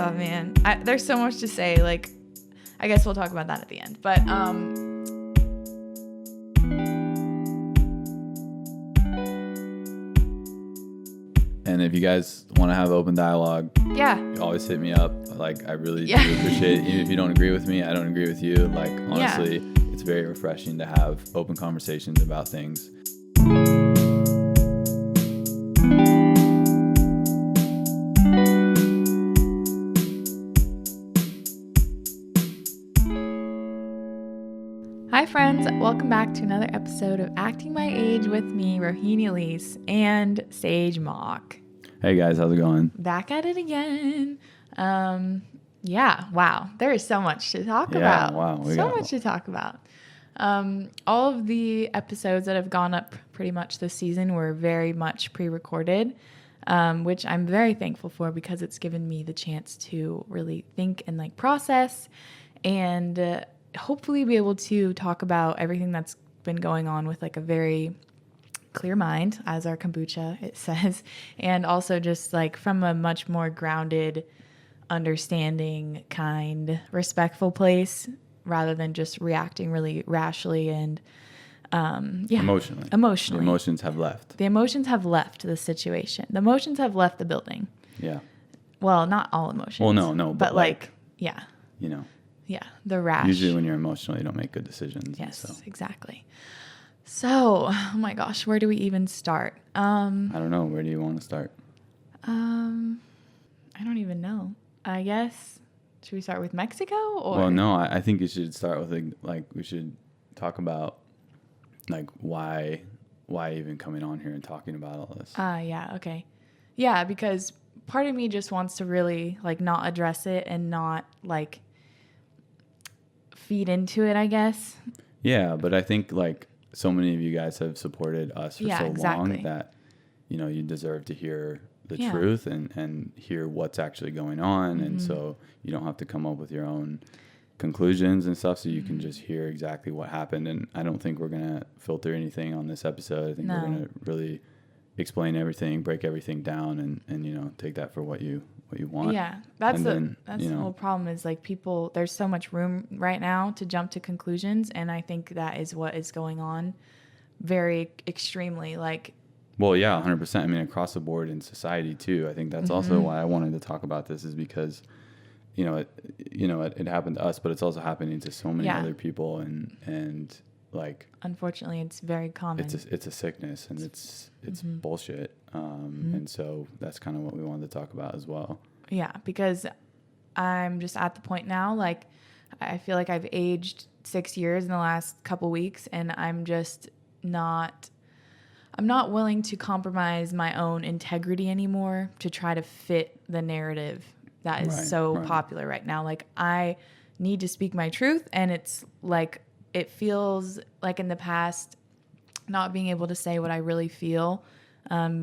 Oh man, there's so much to say. Like, I guess we'll talk about that at the end. But and if you guys want to have open dialogue, yeah, you always hit me up. Like, I really do appreciate it. Even if you don't agree with me, I don't agree with you. Like, honestly, it's very refreshing to have open conversations about things. Hi friends, welcome back to another episode of Acting My Age with me, Rohini Elise, and Sage Mock. Hey guys, how's it going? Back at it again. Yeah, wow. There is so much to talk about. Wow. So much to talk about. All of the episodes that have gone up pretty much this season were very much pre-recorded, which I'm very thankful for because it's given me the chance to really think and like process and hopefully be able to talk about everything that's been going on with like a very clear mind, as our kombucha it says, and also just like from a much more grounded, understanding, kind, respectful place rather than just reacting really rashly and Emotionally. The emotions have left. The emotions have left the situation. The emotions have left the building. Yeah. Well, not all emotions. Well, no, but like, yeah. You know. Yeah, the rash. Usually when you're emotional, you don't make good decisions. Yes, so. exactly. So, oh my gosh, where do we even start? I don't know. Where do you want to start? I don't even know. I guess, should we start with Mexico? Or? Well, no, I think you should start with like we should talk about like why even coming on here and talking about all this. Yeah, okay. Yeah, because part of me just wants to really like not address it and not like feed into it, I guess. Yeah, but I think like so many of you guys have supported us for long that, you know, you deserve to hear the truth and hear what's actually going on. Mm-hmm. And so you don't have to come up with your own conclusions and stuff. So you can just hear exactly what happened. And I don't think we're going to filter anything on this episode. I think we're going to really explain everything, break everything down and, you know, take that for what you want. Yeah, that's the whole problem is like people, there's so much room right now to jump to conclusions. And I think that is what is going on very extremely like. Well, yeah, 100%. I mean, across the board in society too. I think that's also why I wanted to talk about this is because, it happened to us, but it's also happening to so many other people and like, unfortunately it's very common. It's a sickness and it's bullshit. And so that's kind of what we wanted to talk about as well. Yeah, because I'm just at the point now, like I feel like I've aged 6 years in the last couple weeks and I'm not willing to compromise my own integrity anymore to try to fit the narrative that is popular right now. Like I need to speak my truth and it's like, it feels like in the past not being able to say what I really feel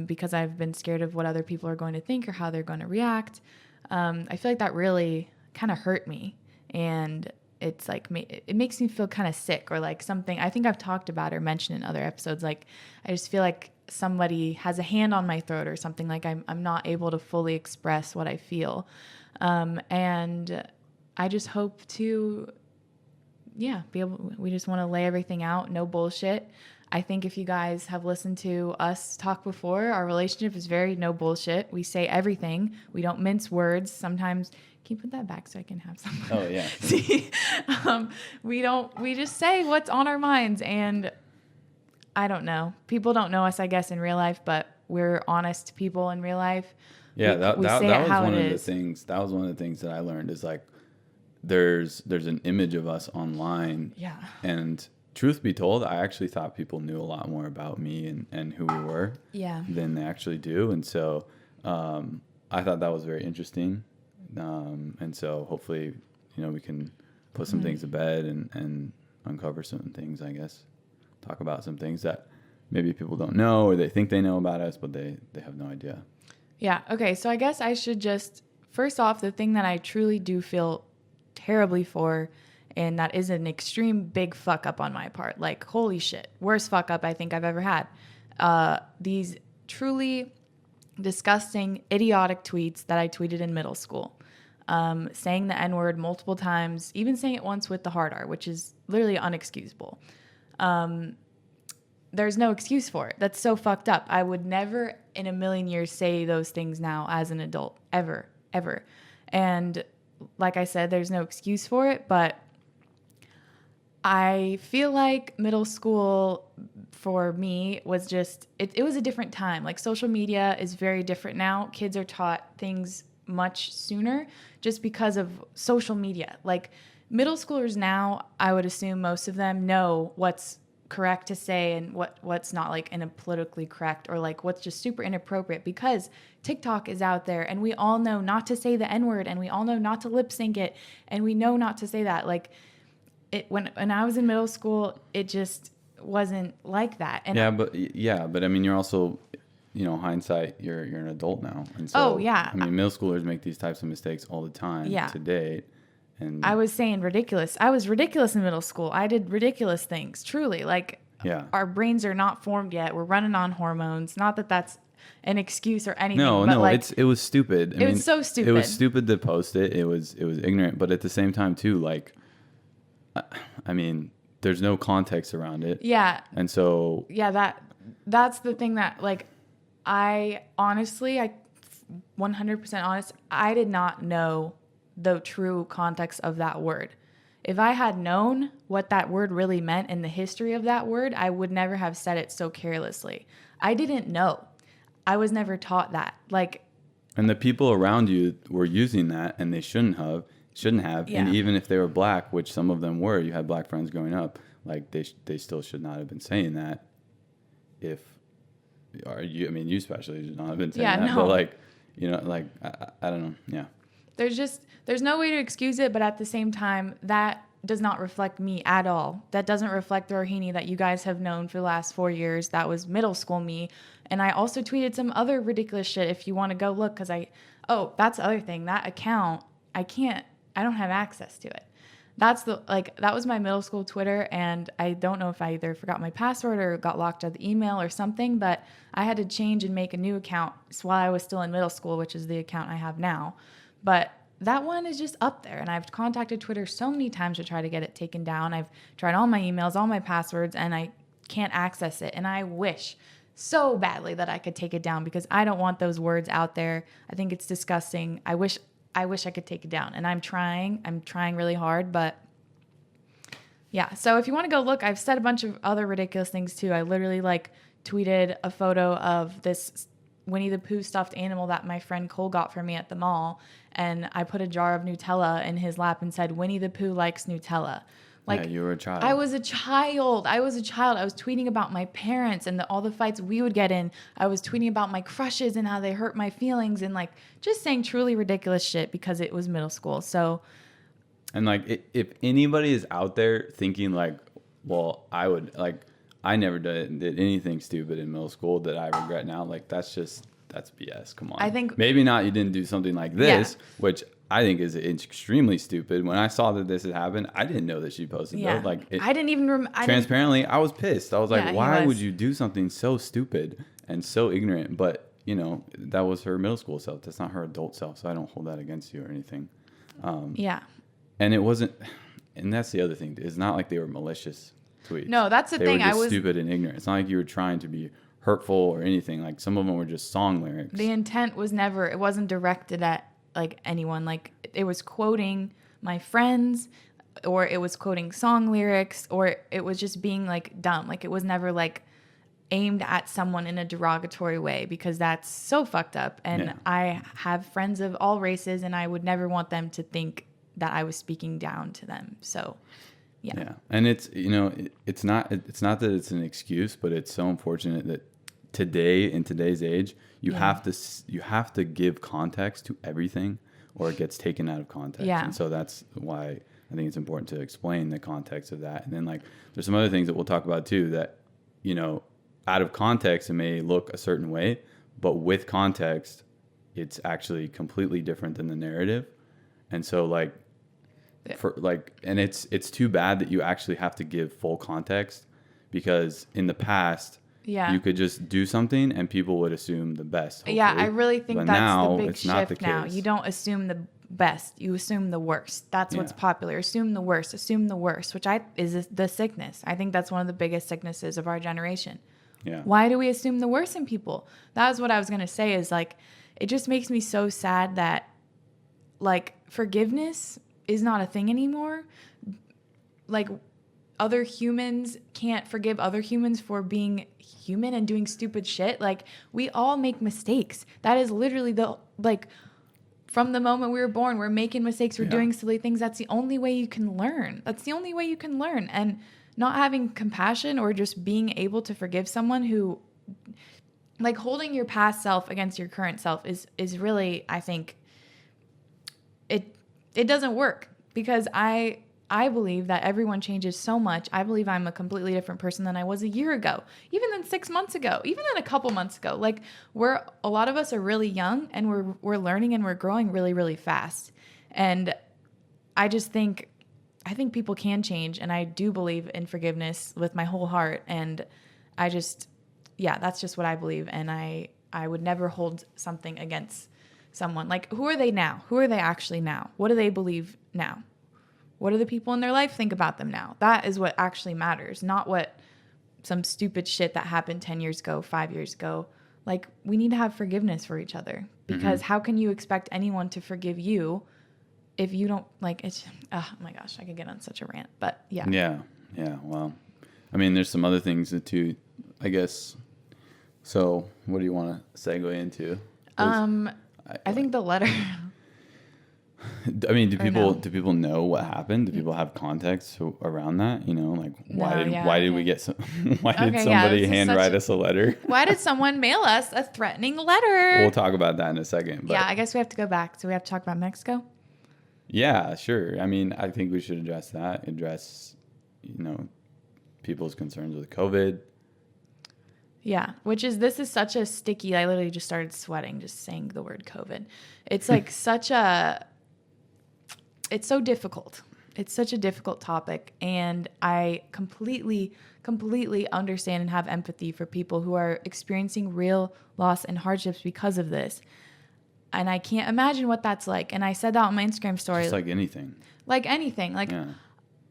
because I've been scared of what other people are going to think or how they're going to react. I feel like that really kind of hurt me. And it's like, it makes me feel kind of sick or like something I think I've talked about or mentioned in other episodes. Like, I just feel like somebody has a hand on my throat or something, like I'm not able to fully express what I feel. And I just hope to, we just want to lay everything out. No bullshit. I think if you guys have listened to us talk before, our relationship is very no bullshit. We say everything. We don't mince words. Sometimes, can you put that back so I can have some? Oh yeah. See, we just say what's on our minds. And I don't know. People don't know us, I guess, in real life, but we're honest people in real life. Yeah. That was one of the things. That was one of the things that I learned is like, there's an image of us online. Yeah. And truth be told, I actually thought people knew a lot more about me and who we were than they actually do. And so I thought that was very interesting. And so hopefully, we can put some things to bed and uncover some things, I guess. Talk about some things that maybe people don't know or they think they know about us, but they have no idea. Yeah. Okay. So I guess I should just, first off, the thing that I truly do feel terribly for, and that is an extreme big fuck up on my part. Like, holy shit, worst fuck up I think I've ever had. These truly disgusting, idiotic tweets that I tweeted in middle school. saying the N-word multiple times, even saying it once with the hard R, which is literally unexcusable. There's no excuse for it. That's so fucked up. I would never in a million years say those things now as an adult, ever, ever. And like I said, there's no excuse for it, but I feel like middle school for me was just, it was a different time. Like social media is very different now. Kids are taught things much sooner just because of social media. Like middle schoolers now, I would assume most of them know what's correct to say and what's not, like in a politically correct, or like what's just super inappropriate, because TikTok is out there and we all know not to say the N-word, and we all know not to lip sync it, and we know not to say that. Like it, when I was in middle school, it just wasn't like that. And but I mean, you're also, hindsight, you're an adult now, and so I mean, middle schoolers make these types of mistakes all the time today. And I was saying ridiculous. I was ridiculous in middle school. I did ridiculous things, truly. Like, our brains are not formed yet. We're running on hormones. Not that that's an excuse or anything. No, like, it was stupid. It was so stupid. It was stupid to post it. It was ignorant. But at the same time, too, like, I mean, there's no context around it. Yeah. And so. Yeah, that's the thing that, like, I 100% honest, I did not know the true context of that word. If I had known what that word really meant and the history of that word, I would never have said it so carelessly. I didn't know. I was never taught that. Like, and the people around you were using that, and they shouldn't have. Yeah. And even if they were black, which some of them were, you had black friends growing up, like they still should not have been saying that. You especially should not have been saying that. No. But like, I don't know. Yeah. There's no way to excuse it, but at the same time, that does not reflect me at all. That doesn't reflect the Rohini that you guys have known for the last 4 years. That was middle school me. And I also tweeted some other ridiculous shit if you want to go look, because that's the other thing. That account, I don't have access to it. That was my middle school Twitter, and I don't know if I either forgot my password or got locked out of the email or something, but I had to change and make a new account while I was still in middle school, which is the account I have now. But that one is just up there, and I've contacted Twitter so many times to try to get it taken down. I've tried all my emails, all my passwords, and I can't access it. And I wish so badly that I could take it down, because I don't want those words out there. I think it's disgusting. I wish I could take it down, and I'm trying really hard, but yeah. So if you want to go look, I've said a bunch of other ridiculous things too. I literally tweeted a photo of this Winnie the Pooh stuffed animal that my friend Cole got for me at the mall, and I put a jar of Nutella in his lap and said, "Winnie the Pooh likes Nutella." Like, you were a child. I was a child. I was tweeting about my parents and all the fights we would get in. I was tweeting about my crushes and how they hurt my feelings, and just saying truly ridiculous shit because it was middle school. So, and if anybody is out there thinking well, I never did anything stupid in middle school that I regret now, that's BS. Come on. I think maybe not. You didn't do something like this, which I think is extremely stupid. When I saw that this had happened, I didn't know that she posted those. I didn't even remember. Transparently, I was pissed. I was like, why would you do something so stupid and so ignorant? But, that was her middle school self. That's not her adult self. So I don't hold that against you or anything. And it wasn't, and that's the other thing. It's not like they were malicious tweets. No, that's the thing. They were just stupid and ignorant. It's not like you were trying to be hurtful or anything. Some of them were just song lyrics. The intent was never, it wasn't directed at anyone. It was quoting my friends, or it was quoting song lyrics, or it was just being dumb. It was never aimed at someone in a derogatory way, because that's so fucked up. And I have friends of all races, and I would never want them to think that I was speaking down to them. So yeah. And it's, it's not that it's an excuse, but it's so unfortunate that today, in today's age, you have to give context to everything, or it gets taken out of context. Yeah. And so that's why I think it's important to explain the context of that. And then there's some other things that we'll talk about too that, out of context, it may look a certain way, but with context, it's actually completely different than the narrative. And so and it's too bad that you actually have to give full context, because in the past, you could just do something and people would assume the best. Hopefully. Yeah, I really think but that's now, the big it's not shift the now. case. You don't assume the best. You assume the worst. That's what's popular. Assume the worst. Assume the worst, which is the sickness. I think that's one of the biggest sicknesses of our generation. Yeah. Why do we assume the worst in people? That was what I was going to say, is like, it just makes me so sad that like forgiveness is not a thing anymore. Like, other humans can't forgive other humans for being human and doing stupid shit. Like, we all make mistakes. That is literally from the moment we were born, we're making mistakes. We're doing silly things. That's the only way you can learn. That's the only way you can learn. And not having compassion or just being able to forgive someone who, like, holding your past self against your current self is really, I think, it doesn't work, because I believe that everyone changes so much. I believe I'm a completely different person than I was a year ago, even than 6 months ago, even than a couple months ago. Like, a lot of us are really young, and we're learning and we're growing really, really fast. And I think people can change, and I do believe in forgiveness with my whole heart. And that's just what I believe. And I would never hold something against someone. Like, who are they now? Who are they actually now? What do they believe now? What do the people in their life think about them now? That is what actually matters, not what some stupid shit that happened 10 years ago, 5 years ago. Like, we need to have forgiveness for each other, because how can you expect anyone to forgive you if you don't, like, it's, oh my gosh, I could get on such a rant, but yeah. Yeah. Yeah. Well, I mean, there's some other things too, I guess. So what do you want to segue into? I think the letter. I mean, do people know what happened? Do people have context around that? You know, like why did we get why did somebody handwrite us a letter? Why did someone mail us a threatening letter? We'll talk about that in a second. But yeah, I guess we have to go back. So we have to talk about Mexico. Yeah, sure. I mean, I think we should address people's concerns with COVID. Yeah, this is such a sticky, I literally just started sweating just saying the word COVID. It's like it's so difficult. It's such a difficult topic. And I completely understand and have empathy for people who are experiencing real loss and hardships because of this. And I can't imagine what that's like. And I said that on my Instagram story. Just like anything. Like anything. Like, yeah.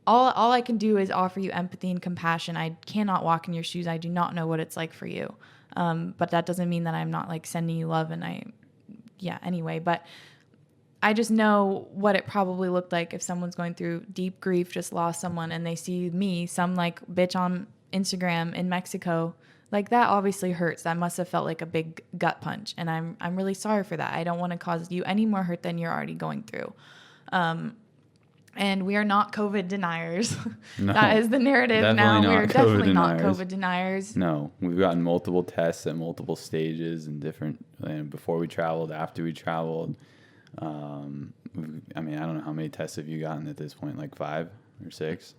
All I can do is offer you empathy and compassion. I cannot walk in your shoes. I do not know what it's like for you. But that doesn't mean that I'm not like sending you love. Anyway, but I just know what it probably looked like if someone's going through deep grief, just lost someone, and they see me, some like bitch on Instagram in Mexico. Like, that obviously hurts. That must have felt like a big gut punch. And I'm really sorry for that. I don't want to cause you any more hurt than you're already going through. And we are not COVID deniers. No, that is the narrative now. We are definitely not COVID deniers. No, we've gotten multiple tests at multiple stages and before we traveled, after we traveled. I mean, I don't know how many tests have you gotten at this point, like 5 or 6?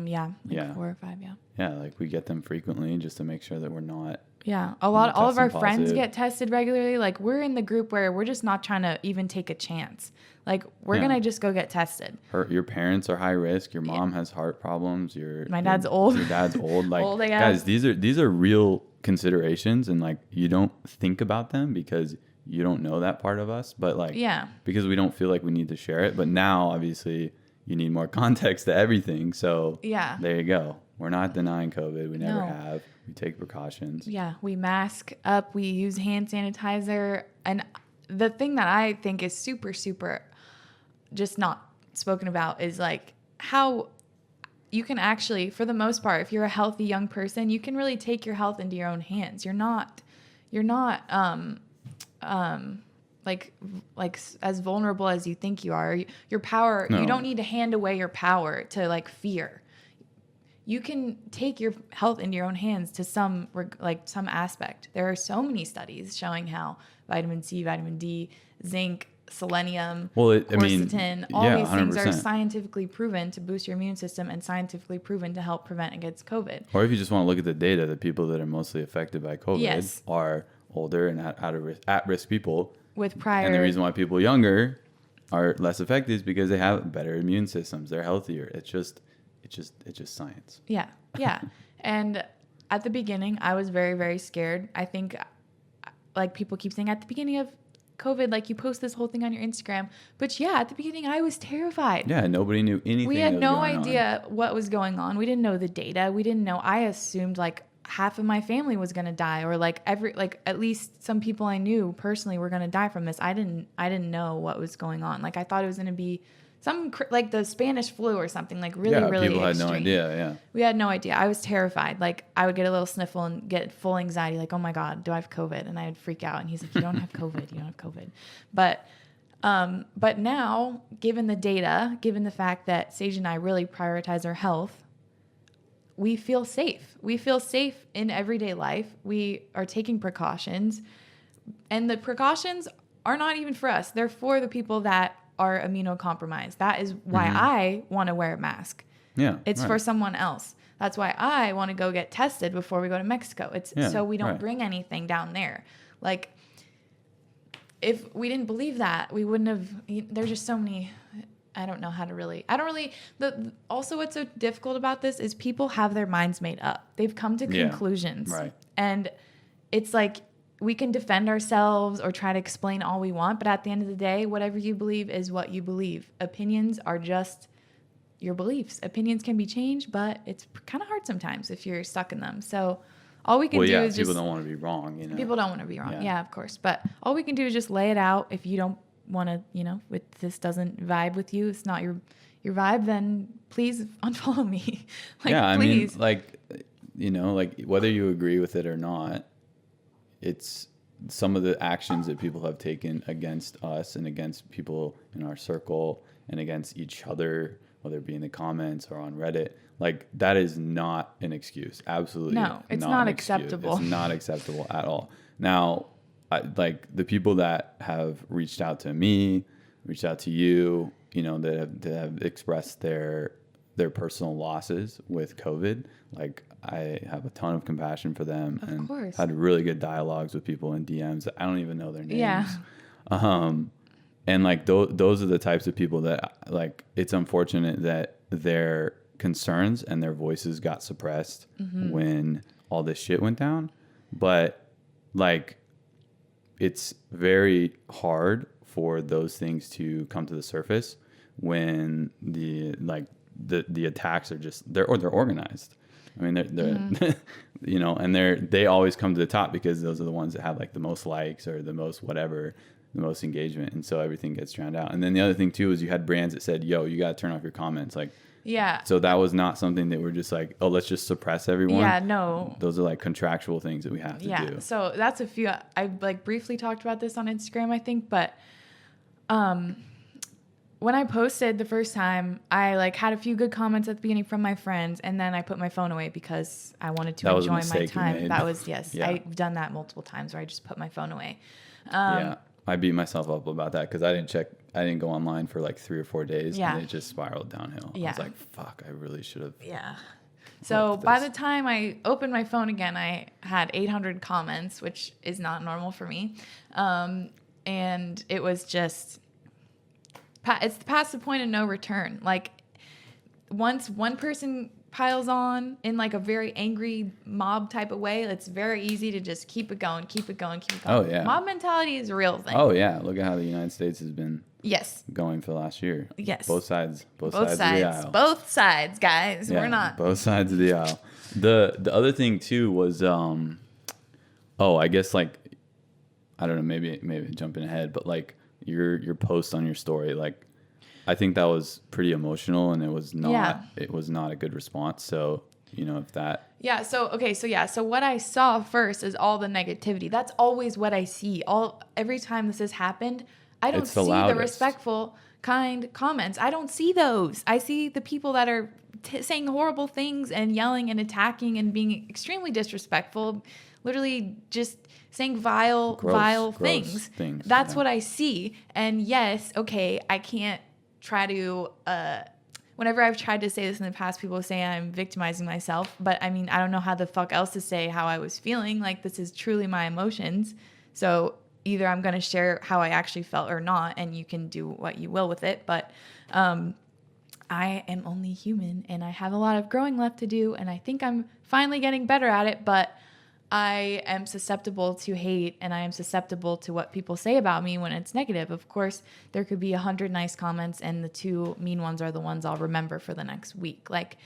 Yeah, 4 or 5, yeah. Yeah, like we get them frequently just to make sure that we're not. Yeah, all of our friends get tested regularly. Like, we're in the group where we're just not trying to even take a chance. Like, we're going to just go get tested. Your parents are high risk. Your mom has heart problems. My dad's old. Your dad's old. Like, old, guys, these are real considerations, and like, you don't think about them because you don't know that part of us. But like, because we don't feel like we need to share it. But now, obviously, you need more context to everything. So there you go. We're not denying COVID. We never have. We take precautions. Yeah, we mask up. We use hand sanitizer. And the thing that I think is super, super just not spoken about is like how you can actually, for the most part, if you're a healthy young person, you can really take your health into your own hands. You're not like as vulnerable as you think you are. Your power, you don't need to hand away your power to like fear. You can take your health into your own hands to some aspect. There are so many studies showing how vitamin C, vitamin D, zinc, selenium, quercetin, all these things are scientifically proven to boost your immune system and scientifically proven to help prevent against COVID. Or if you just want to look at the data, the people that are mostly affected by COVID are older and at-risk people. And the reason why people younger are less affected is because they have better immune systems. They're healthier. It's just science. Yeah. Yeah. And at the beginning, I was very, very scared. I think, like, people keep saying at the beginning of COVID. Like, you post this whole thing on your Instagram. But yeah, at the beginning, I was terrified. Yeah, nobody knew anything. We had no idea what was going on. We didn't know the data. We didn't know. I assumed like half of my family was going to die, or like at least some people I knew personally were going to die from this. I didn't know what was going on. Like, I thought it was going to be some like the Spanish flu or something, like really people had extreme. no idea. Yeah, we had no idea. I was terrified. Like, I would get a little sniffle and get full anxiety, like, oh my God, do I have COVID? And I would freak out. And he's like, you don't have COVID. You don't have COVID. But now, given the data, given the fact that Sage and I really prioritize our health, we feel safe. We feel safe in everyday life. We are taking precautions, and the precautions are not even for us. They're for the people that are immunocompromised. That is why I want to wear a mask. Yeah, it's for someone else. That's why I want to go get tested before we go to Mexico. It's so we don't bring anything down there. Like, if we didn't believe that, we wouldn't have. There's just so many. I don't know how to really. Also, what's so difficult about this is people have their minds made up. They've come to conclusions, right? And it's like, we can defend ourselves or try to explain all we want, but at the end of the day, whatever you believe is what you believe. Opinions are just your beliefs. Opinions can be changed, but it's kind of hard sometimes if you're stuck in them. So all we can do is people don't want to be wrong. People don't want to be wrong. Yeah, of course. But all we can do is just lay it out. If you don't want to, if this doesn't vibe with you, it's not your vibe, then please unfollow me. Please. I mean, like whether you agree with it or not, it's some of the actions that people have taken against us and against people in our circle and against each other, whether it be in the comments or on Reddit. Like, that is not an excuse. Absolutely. No, it's not acceptable. It's not acceptable at all. Now, like the people that have reached out to me, reached out to you, that have expressed their personal losses with COVID, like, I have a ton of compassion for them, and had really good dialogues with people in DMs that I don't even know their names. Yeah. And like those are the types of people that, like, it's unfortunate that their concerns and their voices got suppressed when all this shit went down. But like, it's very hard for those things to come to the surface when the attacks are just they're organized. I mean, they're and they always come to the top because those are the ones that have like the most likes or the most whatever, the most engagement, and so everything gets drowned out. And then the other thing too is you had brands that said, "Yo, you got to turn off your comments." Like, yeah. So that was not something that we're just like, "Oh, let's just suppress everyone." Yeah, no. Those are like contractual things that we have to do. Yeah. So that's a few. I like briefly talked about this on Instagram, I think, but when I posted the first time, I like had a few good comments at the beginning from my friends, and then I put my phone away because I wanted to enjoy my time. That was yeah. I've done that multiple times where I just put my phone away. I beat myself up about that because I didn't go online for like 3 or 4 days, and it just spiraled downhill. I was like, fuck, I really should have. Yeah. So by the time I opened my phone again, I had 800 comments, which is not normal for me. And it was just, it's past the point of no return. Like, once one person piles on in like a very angry mob type of way, it's very easy to just keep it going. Oh yeah. Mob mentality is a real thing. Oh yeah. Look at how the United States has been going for the last year. Yes. Both sides of the aisle. Both sides, guys. We're not. Both sides of the aisle. The other thing too was I guess like, I don't know, maybe jumping ahead, but like your post on your story, like, I think that was pretty emotional, and it was not a good response. So, if that. Yeah. So what I saw first is all the negativity. That's always what I see. Every time this has happened, I don't see the respectful, kind comments. I don't see those. I see the people that are saying horrible things and yelling and attacking and being extremely disrespectful, literally just saying vile things. That's what I see. And yes, okay, I can't try to whenever I've tried to say this in the past, people say I'm victimizing myself, but I mean, I don't know how the fuck else to say how I was feeling. Like, this is truly my emotions, so either I'm going to share how I actually felt or not, and you can do what you will with it. But I am only human, and I have a lot of growing left to do, and I think I'm finally getting better at it. But I am susceptible to hate and I am susceptible to what people say about me when it's negative. Of course, there could be 100 nice comments and the 2 mean ones are the ones I'll remember for the next week. Like,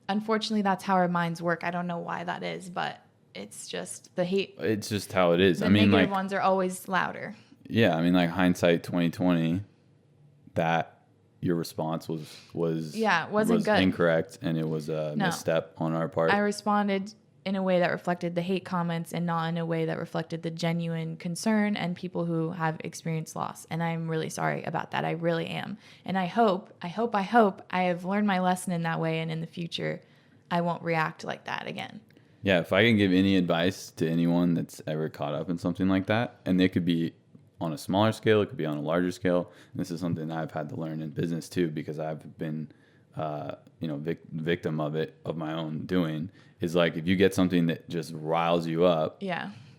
unfortunately, that's how our minds work. I don't know why that is, but it's just the hate. It's just how it is. The negative ones are always louder. Yeah, I mean, like hindsight 2020, that your response was wasn't good. Incorrect, and it was a misstep on our part. I responded in a way that reflected the hate comments and not in a way that reflected the genuine concern and people who have experienced loss. And I'm really sorry about that. I really am. And I hope I have learned my lesson in that way. And in the future, I won't react like that again. Yeah. If I can give any advice to anyone that's ever caught up in something like that, and it could be on a smaller scale, it could be on a larger scale. And this is something that I've had to learn in business too, because I've been, victim of it, of my own doing, is like, if you get something that just riles you up,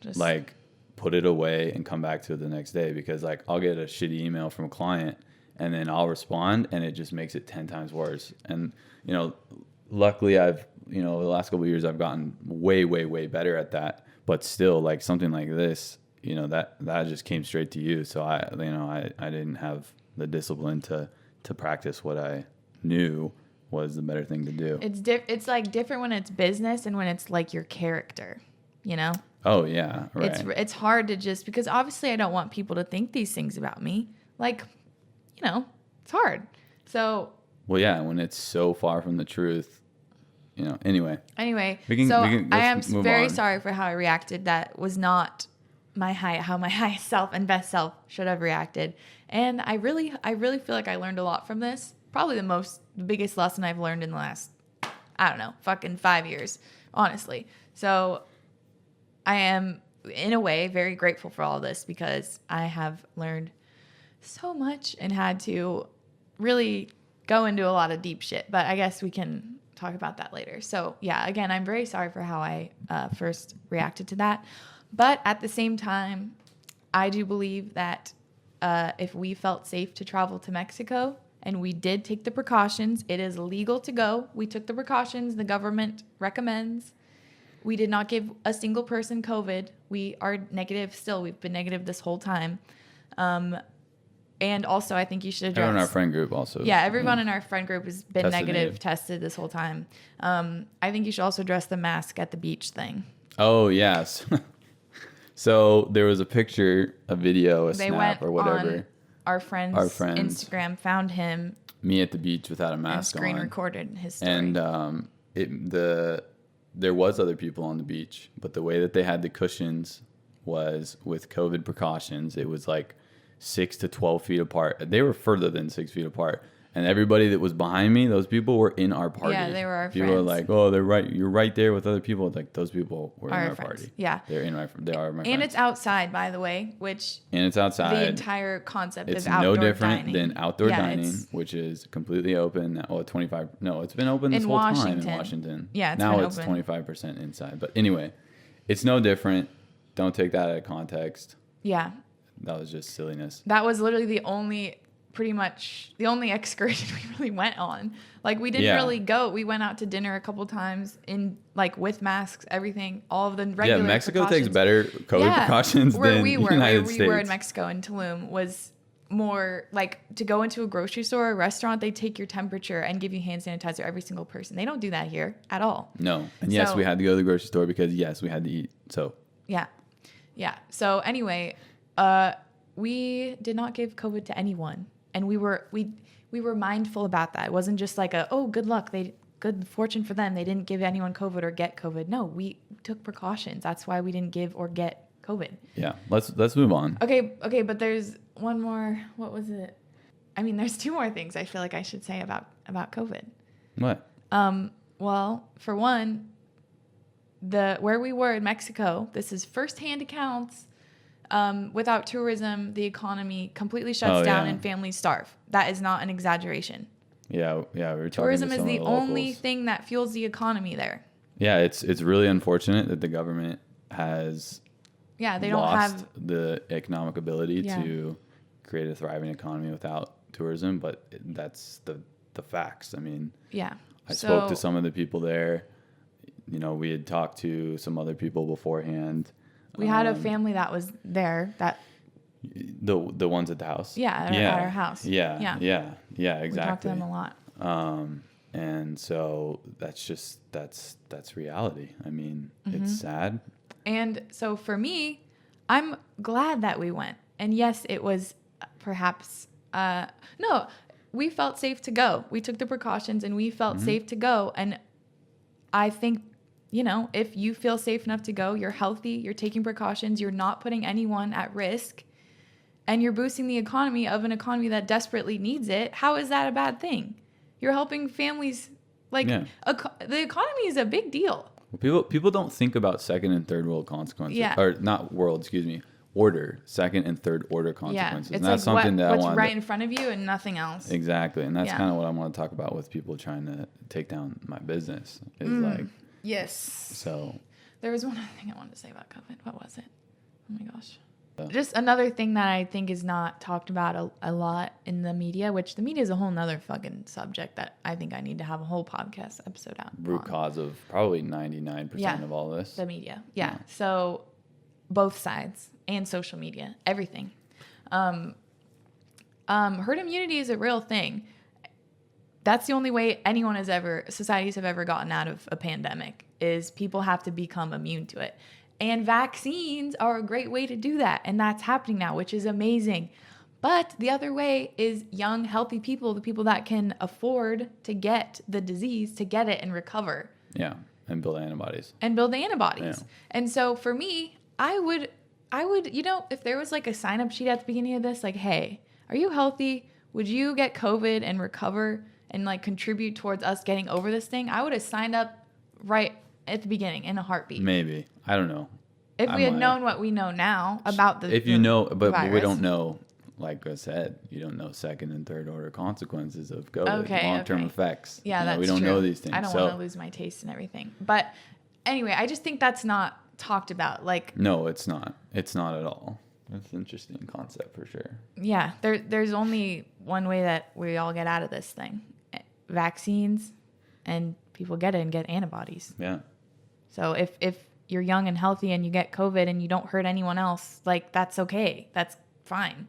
just like put it away and come back to it the next day. Because like, I'll get a shitty email from a client and then I'll respond and it just makes it 10 times worse. And, luckily I've, the last couple of years I've gotten way, way, way better at that. But still, like something like this, that just came straight to you. So I didn't have the discipline to practice what I knew was the better thing to do. It's like different when it's business and when it's like your character, Oh yeah, right. It's hard to just, because obviously I don't want people to think these things about me. Like, it's hard. So. Well, yeah, when it's so far from the truth, anyway. I am very sorry for how I reacted. That was not how my highest self and best self should have reacted. And I really feel like I learned a lot from this. Probably the biggest lesson I've learned in the last, I don't know, fucking 5 years, honestly. So I am, in a way, very grateful for all this, because I have learned so much and had to really go into a lot of deep shit. But I guess we can talk about that later. So yeah, again, I'm very sorry for how I first reacted to that. But at the same time, I do believe that if we felt safe to travel to Mexico, and we did take the precautions, it is legal to go. We took the precautions the government recommends. We did not give a single person COVID. We are negative still. We've been negative this whole time. And also, I think you should address... Everyone in our friend group also. Yeah, everyone in our friend group has been tested this whole time. I think you should also address the mask at the beach thing. Oh, yes. So there was a picture, a video, a snap or whatever. Our friend's Instagram, found him. Me at the beach without a mask on. Screen recorded his story. And there was other people on the beach, but the way that they had the cushions was with COVID precautions. It was like 6 to 12 feet apart. They were further than 6 feet apart. And everybody that was behind me, those people were in our party. Yeah, they were our people friends. People were like, oh, they're right. You're right there with other people. Like, those people were in our friends. Party. Yeah. They are my friends. And it's outside, by the way, And it's outside. The entire concept of outdoor dining. It's no different dining. than outdoor dining, which is completely open. Oh, 25. No, it's been open this whole time in Washington. Yeah, now it's 25% inside. But anyway, it's no different. Don't take that out of context. Yeah. That was just silliness. That was literally pretty much the only excursion we really went on. Like, we didn't really go. We went out to dinner a couple times with masks, everything, all of the regular Yeah, Mexico takes better COVID precautions than United States. Where we were in Mexico in Tulum was more like, to go into a grocery store or a restaurant, they take your temperature and give you hand sanitizer, every single person. They don't do that here at all. No. And yes, we had to go to the grocery store because we had to eat. So yeah. So anyway, we did not give COVID to anyone. And we were mindful about that. It wasn't just like good luck. Good fortune for them. They didn't give anyone COVID or get COVID. No, we took precautions. That's why we didn't give or get COVID. Yeah. Let's move on. Okay. But there's one more. What was it? I mean, there's 2 more things I feel like I should say about COVID. What? Well, for one, where we were in Mexico, this is firsthand accounts. Without tourism, the economy completely shuts down and families starve. That is not an exaggeration. Yeah. We were talking tourism to is some the of the only locals. thing that fuels the economy there. Yeah, it's really unfortunate that the government has they lost don't have the economic ability to create a thriving economy without tourism, but that's the facts. I mean, I spoke to some of the people there. you know, we had talked to some other people beforehand. We had a family that was there that. The ones at the house. Yeah, at our house. Yeah, exactly. We talked to them a lot. And so that's reality. I mean, it's sad. And so for me, I'm glad that we went. And yes, it was perhaps, no, we felt safe to go. We took the precautions and we felt safe to go. And I think, you know, if you feel safe enough to go, you're healthy, you're taking precautions, you're not putting anyone at risk, and you're boosting the economy of an economy that desperately needs it, how is that a bad thing? You're helping families. Like, the economy is a big deal. Well, people don't think about second and third world consequences. Yeah. Or not world, excuse me. Order. Second and third order consequences. Yeah. It's and that's like something what's right in front of you and nothing else. Exactly. And that's kind of what I want to talk about with people trying to take down my business. Is like... Yes. So... There was one other thing I wanted to say about COVID. What was it? Oh my gosh. Just another thing that I think is not talked about a lot in the media, which the media is a whole nother fucking subject that I think I need to have a whole podcast episode out. Root cause of probably 99% of all this. The media. Yeah. So both sides and social media, everything. Herd immunity is a real thing. That's the only way societies have ever gotten out of a pandemic, is people have to become immune to it. And vaccines are a great way to do that. And that's happening now, which is amazing. But the other way is young, healthy people, the people that can afford to get the disease, to get it and recover. Yeah. And build antibodies. Yeah. And so for me, I would, you know, if there was like a sign up sheet at the beginning of this, like, hey, are you healthy? Would you get COVID and recover and like contribute towards us getting over this thing? I would have signed up right at the beginning in a heartbeat. Maybe. I don't know. If we had known what we know now about the If you know, but we don't know, like I said, you don't know second and third order consequences of COVID, long-term effects. Yeah, that's true. We don't know these things. I don't want to lose my taste and everything. But anyway, I just think that's not talked about. Like, no, it's not. It's not at all. It's an interesting concept for sure. Yeah, there's only one way that we all get out of this thing. Vaccines, and people get it and get antibodies. Yeah. So if you're young and healthy and you get COVID and you don't hurt anyone else, like, that's okay. That's fine.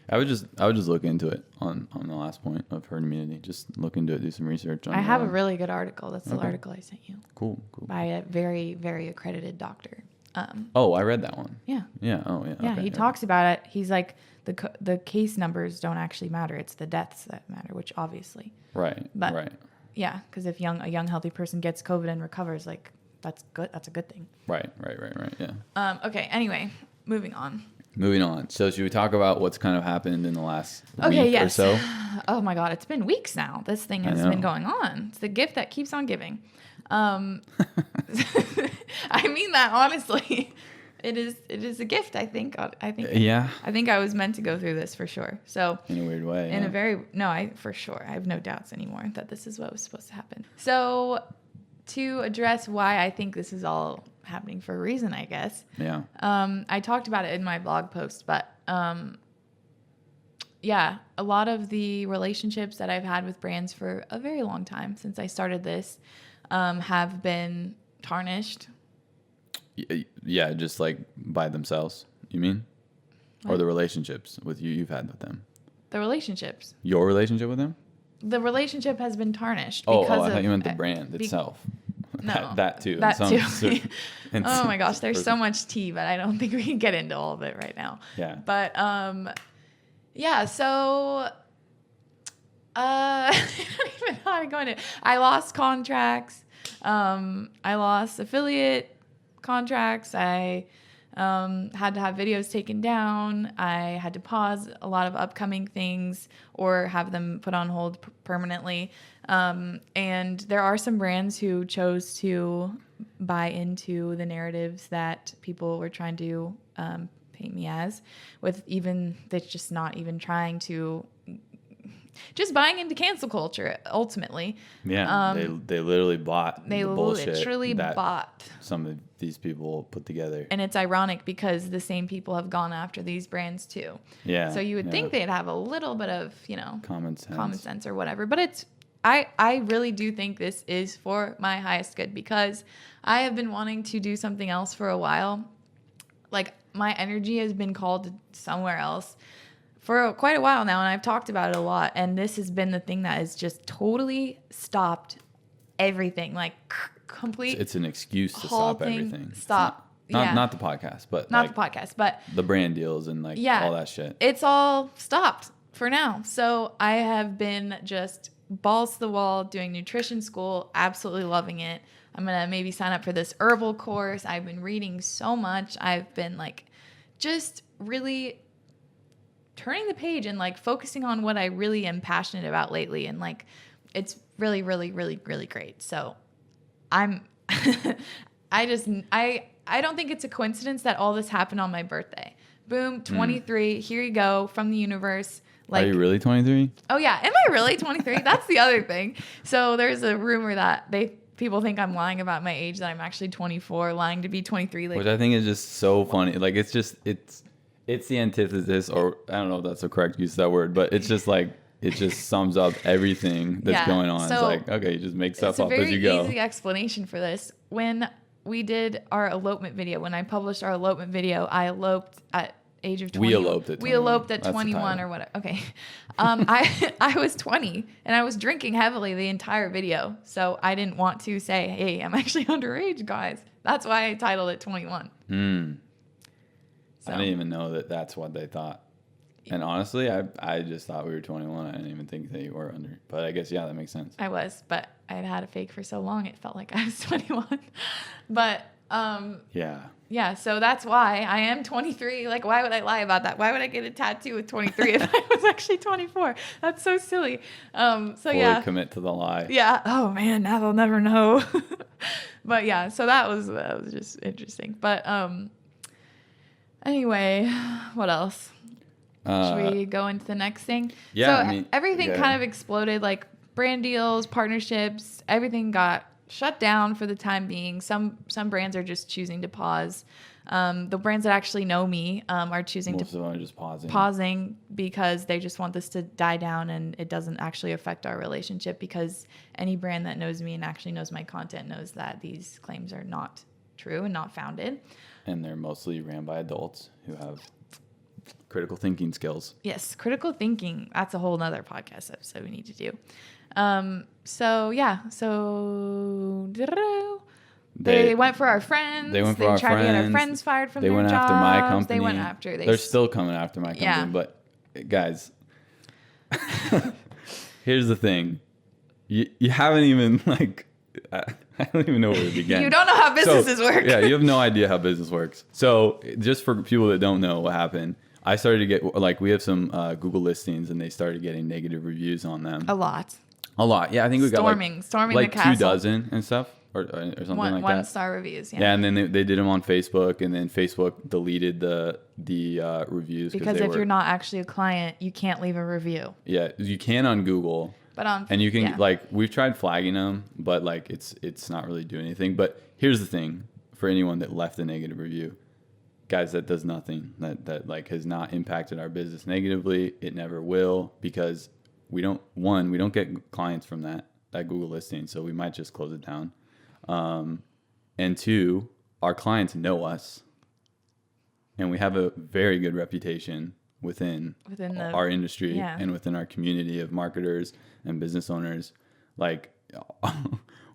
I would just look into it on the last point of herd immunity. Just look into it, do some research on it. I have a really good article. That's the article I sent you. Cool. By a very, very accredited doctor. I read that one. Yeah. Yeah. Oh, yeah. Yeah, okay, he talks about it. He's like, the case numbers don't actually matter. It's the deaths that matter, which obviously. Right. But right. Yeah, because if a young healthy person gets COVID and recovers, like, that's good. That's a good thing. Right. Yeah. Okay. Anyway, moving on. So should we talk about what's kind of happened in the last week or so? Oh my God, it's been weeks now. This thing has been going on. It's the gift that keeps on giving. I mean that honestly. It is a gift, I think. Yeah. I think I was meant to go through this for sure. So in a weird way. For sure. I have no doubts anymore that this is what was supposed to happen. So to address why I think this is all happening for a reason, I guess. Yeah. I talked about it in my blog post, but yeah, a lot of the relationships that I've had with brands for a very long time since I started this have been tarnished. Yeah, just like by themselves, you mean? What? Or the relationships you've had with them? The relationships. Your relationship with them? The relationship has been tarnished. I thought you meant the brand itself. No. that too. That too. Oh my gosh, there's so much tea, but I don't think we can get into all of it right now. Yeah. But yeah, so I don't even know how to go into it. I lost contracts. I lost affiliate contracts. I had to have videos taken down. I had to pause a lot of upcoming things or have them put on hold permanently. And there are some brands who chose to buy into the narratives that people were trying to paint me as, with even that's just not even trying to. Just buying into cancel culture, ultimately. Yeah, they literally bought the bullshit. They literally bought. Some of these people put together. And it's ironic because the same people have gone after these brands too. Yeah. So you would think they'd have a little bit of, common sense or whatever. But I really do think this is for my highest good, because I have been wanting to do something else for a while. Like, my energy has been called somewhere else for quite a while now, and I've talked about it a lot. And this has been the thing that has just totally stopped everything. Like, complete. It's an excuse to stop everything. Stop. Not the podcast, but not the podcast, but the brand deals and like all that shit. It's all stopped for now. So I have been just balls to the wall doing nutrition school, absolutely loving it. I'm going to maybe sign up for this herbal course. I've been reading so much. I've been like just really turning the page and like focusing on what I really am passionate about lately. And like, it's really, really, really, really great. So I'm, I don't think it's a coincidence that all this happened on my birthday. Boom, 23, here you go, from the universe. Like, are you really 23? Oh yeah, am I really 23? That's the other thing. So there's a rumor that people think I'm lying about my age, that I'm actually 24, lying to be 23. Like, which I think is just so funny. Like, it's the antithesis, or I don't know if that's the correct use of that word, but it's just like, it just sums up everything that's going on. So it's like, okay, you just make stuff up as you go. It's a very easy explanation for this. When we did our elopement video, when I published our elopement video, I eloped at age of 20. We eloped at 21 or whatever. Okay. I was 20 and I was drinking heavily the entire video. So I didn't want to say, hey, I'm actually underage, guys. That's why I titled it 21. So. I didn't even know that that's what they thought. And honestly, I just thought we were 21. I didn't even think that you were under. But I guess, yeah, that makes sense. I was, but I had had a fake for so long, it felt like I was 21. But yeah, so that's why I am 23. Like, why would I lie about that? Why would I get a tattoo with 23 if I was actually 24? That's so silly. Fully commit to the lie. Yeah. Oh man, now they'll never know. But yeah, so that was just interesting. But anyway, what else? Should we go into the next thing? Yeah. So everything kind of exploded, like brand deals, partnerships, everything got shut down for the time being. Some brands are just choosing to pause. The brands that actually know me are choosing Most of them are just pausing because they just want this to die down, and it doesn't actually affect our relationship, because any brand that knows me and actually knows my content knows that these claims are not true and not founded. And they're mostly ran by adults who have critical thinking skills. Yes, critical thinking. That's a whole nother podcast episode we need to do. So they went for our friends. They tried to get our friends fired from their jobs. They went after my company. They went after. They're still coming after my company. Yeah. But guys, here's the thing. You haven't even I don't even know where to begin. You don't know how businesses work. Yeah, you have no idea how business works. So just for people that don't know what happened, I started to get, we have some Google listings, and they started getting negative reviews on them. A lot. Yeah, I think we got storming like the castle. 2 dozen and stuff, or something like that. 1-star reviews. Yeah. Yeah, and then they did them on Facebook, and then Facebook deleted the reviews because if you're not actually a client, you can't leave a review. Yeah, you can on Google. And you can we've tried flagging them, but it's not really doing anything. But here's the thing: for anyone that left a negative review, guys, that does nothing. That has not impacted our business negatively. It never will, because we don't get clients from that Google listing, so we might just close it down. And 2, our clients know us, and we have a very good reputation within our industry and within our community of marketers and business owners.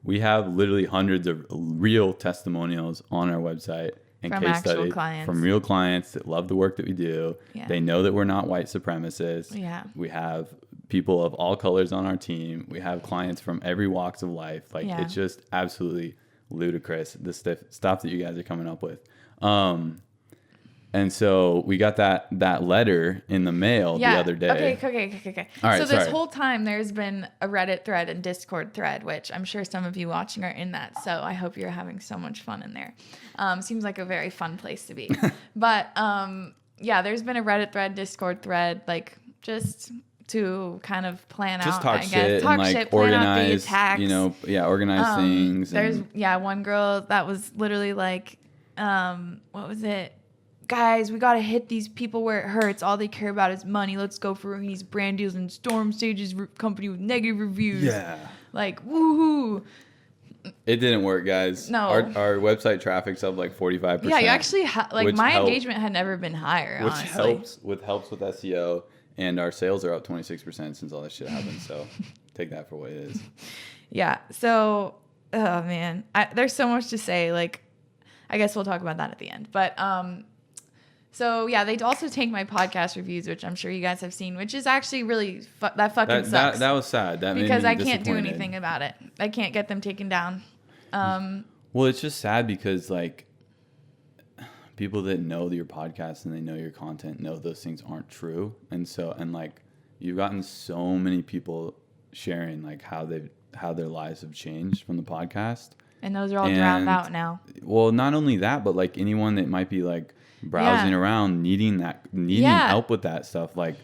We have literally hundreds of real testimonials on our website and from case studies from real clients that love the work that we do. Yeah. They know that we're not white supremacists. Yeah. We have people of all colors on our team. We have clients from every walks of life. It's just absolutely ludicrous, the stuff that you guys are coming up with. And so we got that letter in the mail the other day. Okay. All right, so this whole time there's been a Reddit thread and Discord thread, which I'm sure some of you watching are in that. So I hope you're having so much fun in there. Seems like a very fun place to be. But there's been a Reddit thread, Discord thread, just to kind of plan just out, talk I guess. Shit Talk and shit, organize, plan out the attacks. Organize things. There's one girl that was literally what was it? guys, we got to hit these people where it hurts. All they care about is money. Let's go for Rohini's brand deals and storm Sage's company with negative reviews. Yeah. Like, woohoo. It didn't work, guys. No. Our website traffic's up like 45%. Yeah, you actually my engagement had never been higher, which honestly. helps with SEO, and our sales are up 26% since all this shit happened. So take that for what it is. Yeah. So, oh man, there's so much to say. Like, I guess we'll talk about that at the end. But so yeah, they also take my podcast reviews, which I'm sure you guys have seen, which is actually really that fucking sucks. That was sad. That because made me I can't do disappointed. anything about it. I can't get them taken down. Well, it's just sad because like people that know your podcast and they know your content know those things aren't true, and like you've gotten so many people sharing like how their lives have changed from the podcast, and those are all drowned out now. Well, not only that, but like anyone that might be like browsing around needing help with that stuff, like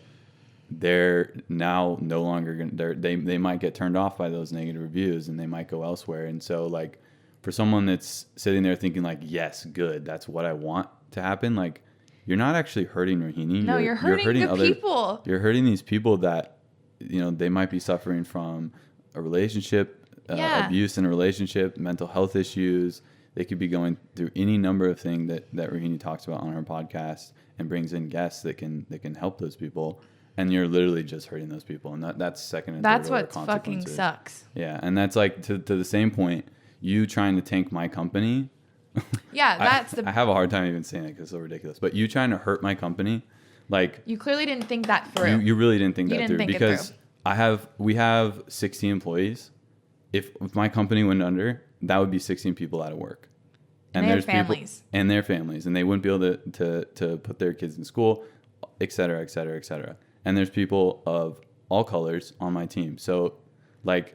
they're now no longer gonna they might get turned off by those negative reviews and they might go elsewhere. And so like for someone that's sitting there thinking like, yes, good, that's what I want to happen, like you're not actually hurting Rohini. No, you're hurting the people. You're hurting these people that, you know, they might be suffering from a relationship abuse in a relationship, mental health issues. They could be going through any number of things that Rohini talks about on her podcast and brings in guests that can help those people. And you're literally just hurting those people. And that's second and that's third order what fucking sucks. Yeah. And that's like to the same point, you trying to tank my company. Yeah, I have a hard time even saying it because it's so ridiculous. But you trying to hurt my company, like you clearly didn't think that through. You really didn't think that through because through. we have 16 employees. If my company went under, that would be 16 people out of work. And there's families. People and their families, and they wouldn't be able to put their kids in school, et cetera, et cetera, et cetera. And there's people of all colors on my team. So, like,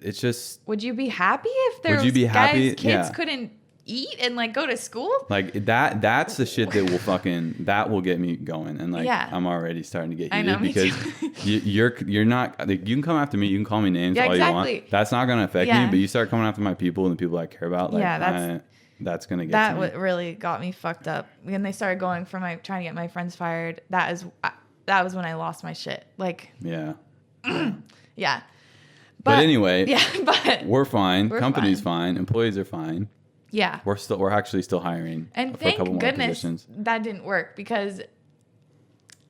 it's just. Would you be happy if there was guys' kids couldn't eat and like go to school? Like that's the shit that will get me going. And like, I'm already starting to get heated because you're not, like, you can come after me, you can call me names all you want. That's not going to affect me, but you start coming after my people and the people I care about. Like, that's going to get that to me. Really got me fucked up when they started going for trying to get my friends fired. That was when I lost my shit. Like, yeah. Yeah. But anyway, but we're fine. Company's fine. Employees are fine. Yeah. We're actually still hiring and for a couple more goodness positions. That didn't work because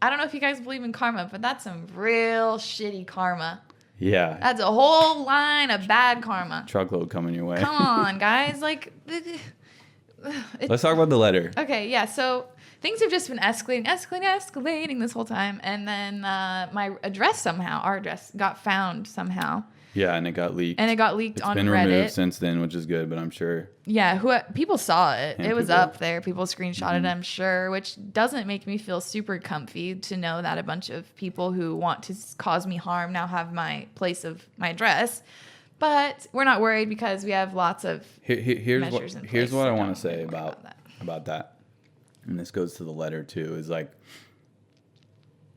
I don't know if you guys believe in karma, but that's some real shitty karma. Yeah. That's a whole line of bad karma. Truckload coming your way. Come on, guys. Like, let's talk about the letter. Okay, yeah. So things have just been escalating this whole time. And then our address got found somehow. Yeah, and it got leaked. On Reddit. It's been removed since then, which is good, but I'm sure. Yeah, people saw it. It was up there. People screenshotted it, I'm sure, which doesn't make me feel super comfy to know that a bunch of people who want to cause me harm now have my address. But we're not worried because we have lots of measures in place. Here's what I want to say about that. And this goes to the letter too, is like,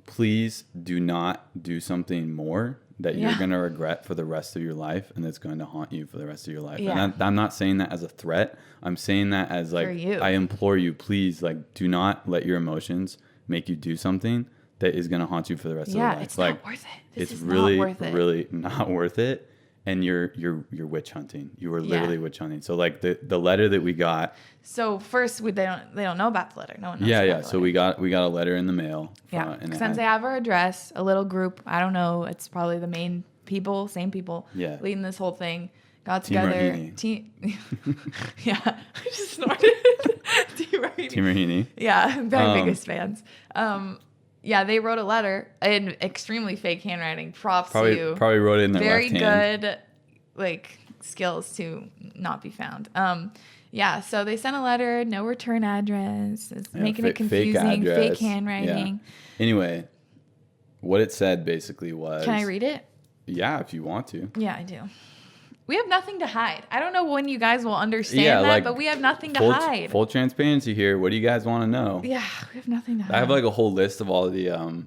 please do not do something more that you're going to regret for the rest of your life and that's going to haunt you for the rest of your life. Yeah. And I'm not saying that as a threat. I'm saying that as like, I implore you, please, like, do not let your emotions make you do something that is going to haunt you for the rest of your life. Yeah, it's like, not worth it. It's really not worth it. And you're witch hunting. You were literally witch hunting. So like the letter that we got. So first they don't know about the letter. No one knows. Yeah. So we got a letter in the mail. Since they have our address, a little group. I don't know. It's probably the main people, same people. Yeah. Leading this whole thing. Got together. Yeah. I just snorted. Team Rahini. Yeah. My biggest fans. Yeah, they wrote a letter in extremely fake handwriting. Props to you. Probably wrote it in their left hand. Very good, like, skills to not be found. Yeah, so they sent a letter, no return address. It's making it confusing, fake handwriting. Yeah. Anyway, what it said basically was... Can I read it? Yeah, if you want to. Yeah, I do. We have nothing to hide. I don't know when you guys will understand that, but we have nothing to hide. Full transparency here. What do you guys want to know? Yeah, we have nothing to hide. I have like a whole list of all the,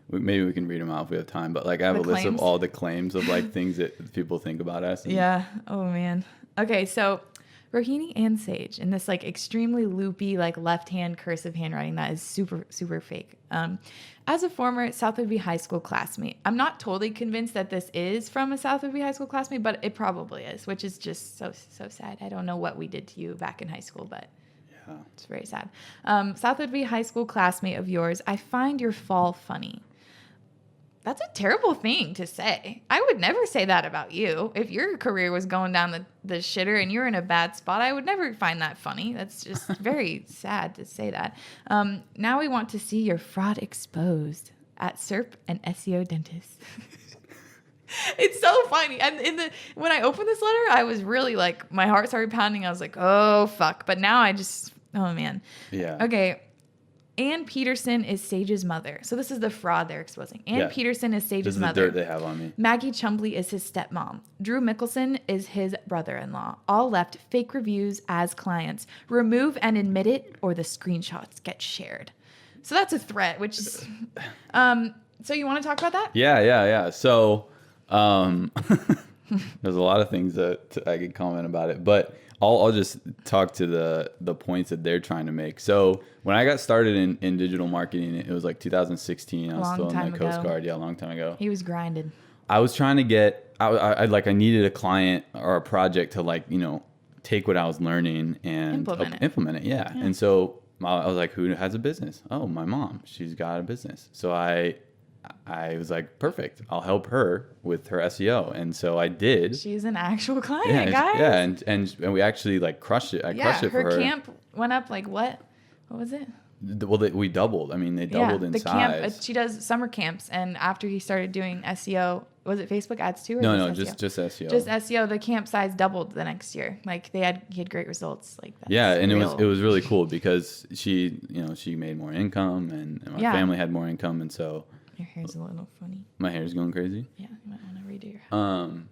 maybe we can read them out if we have time, but like I have a list of all the claims of like things that people think about us. Yeah. Oh man. Okay. So Rohini and Sage in this like extremely loopy, like left-hand cursive handwriting that is super, super fake. As a former South Whitby High School classmate, I'm not totally convinced that this is from a South Whitby High School classmate, but it probably is, which is just so sad. I don't know what we did to you back in high school, but yeah, it's very sad. South Whitby High School classmate of yours, I find your fall funny. That's a terrible thing to say. I would never say that about you. If your career was going down the shitter and you're in a bad spot, I would never find that funny. That's just very sad to say that. Now we want to see your fraud exposed at SERP and SEO Dentist. It's so funny. And when I opened this letter, I was really like, my heart started pounding. I was like, oh, fuck. But now oh, man. Yeah. Okay. Ann Peterson is Sage's mother. So this is the fraud they're exposing. Ann Peterson is Sage's mother. This is the dirt they have on me. Maggie Chumbley is his stepmom. Drew Mickelson is his brother-in-law. All left fake reviews as clients. Remove and admit it or the screenshots get shared. So that's a threat, which is... so you want to talk about that? Yeah. So there's a lot of things that I could comment about it, but... I'll just talk to the points that they're trying to make. So when I got started in digital marketing, it was like 2016. I was still in the Coast Guard. Yeah, a long time ago. He was grinding. I was trying to get, I needed a client or a project to like, take what I was learning and implement it. Yeah. And so I was like, who has a business? Oh, my mom. She's got a business. So I was like, perfect. I'll help her with her SEO. And so I did. She's an actual client, guys. Yeah. And we actually like crushed it. I crushed it for her. Her camp went up like what? What was it? Well, we doubled. I mean, they doubled in size. Camp, she does summer camps. And after he started doing SEO, was it Facebook ads too? Or no, just SEO. Just SEO. The camp size doubled the next year. Like he had great results. Like that. Yeah, and it was really cool because she made more income and my family had more income, and so. Your hair's a little funny. My hair's going crazy? Yeah, you might want to redo your hair.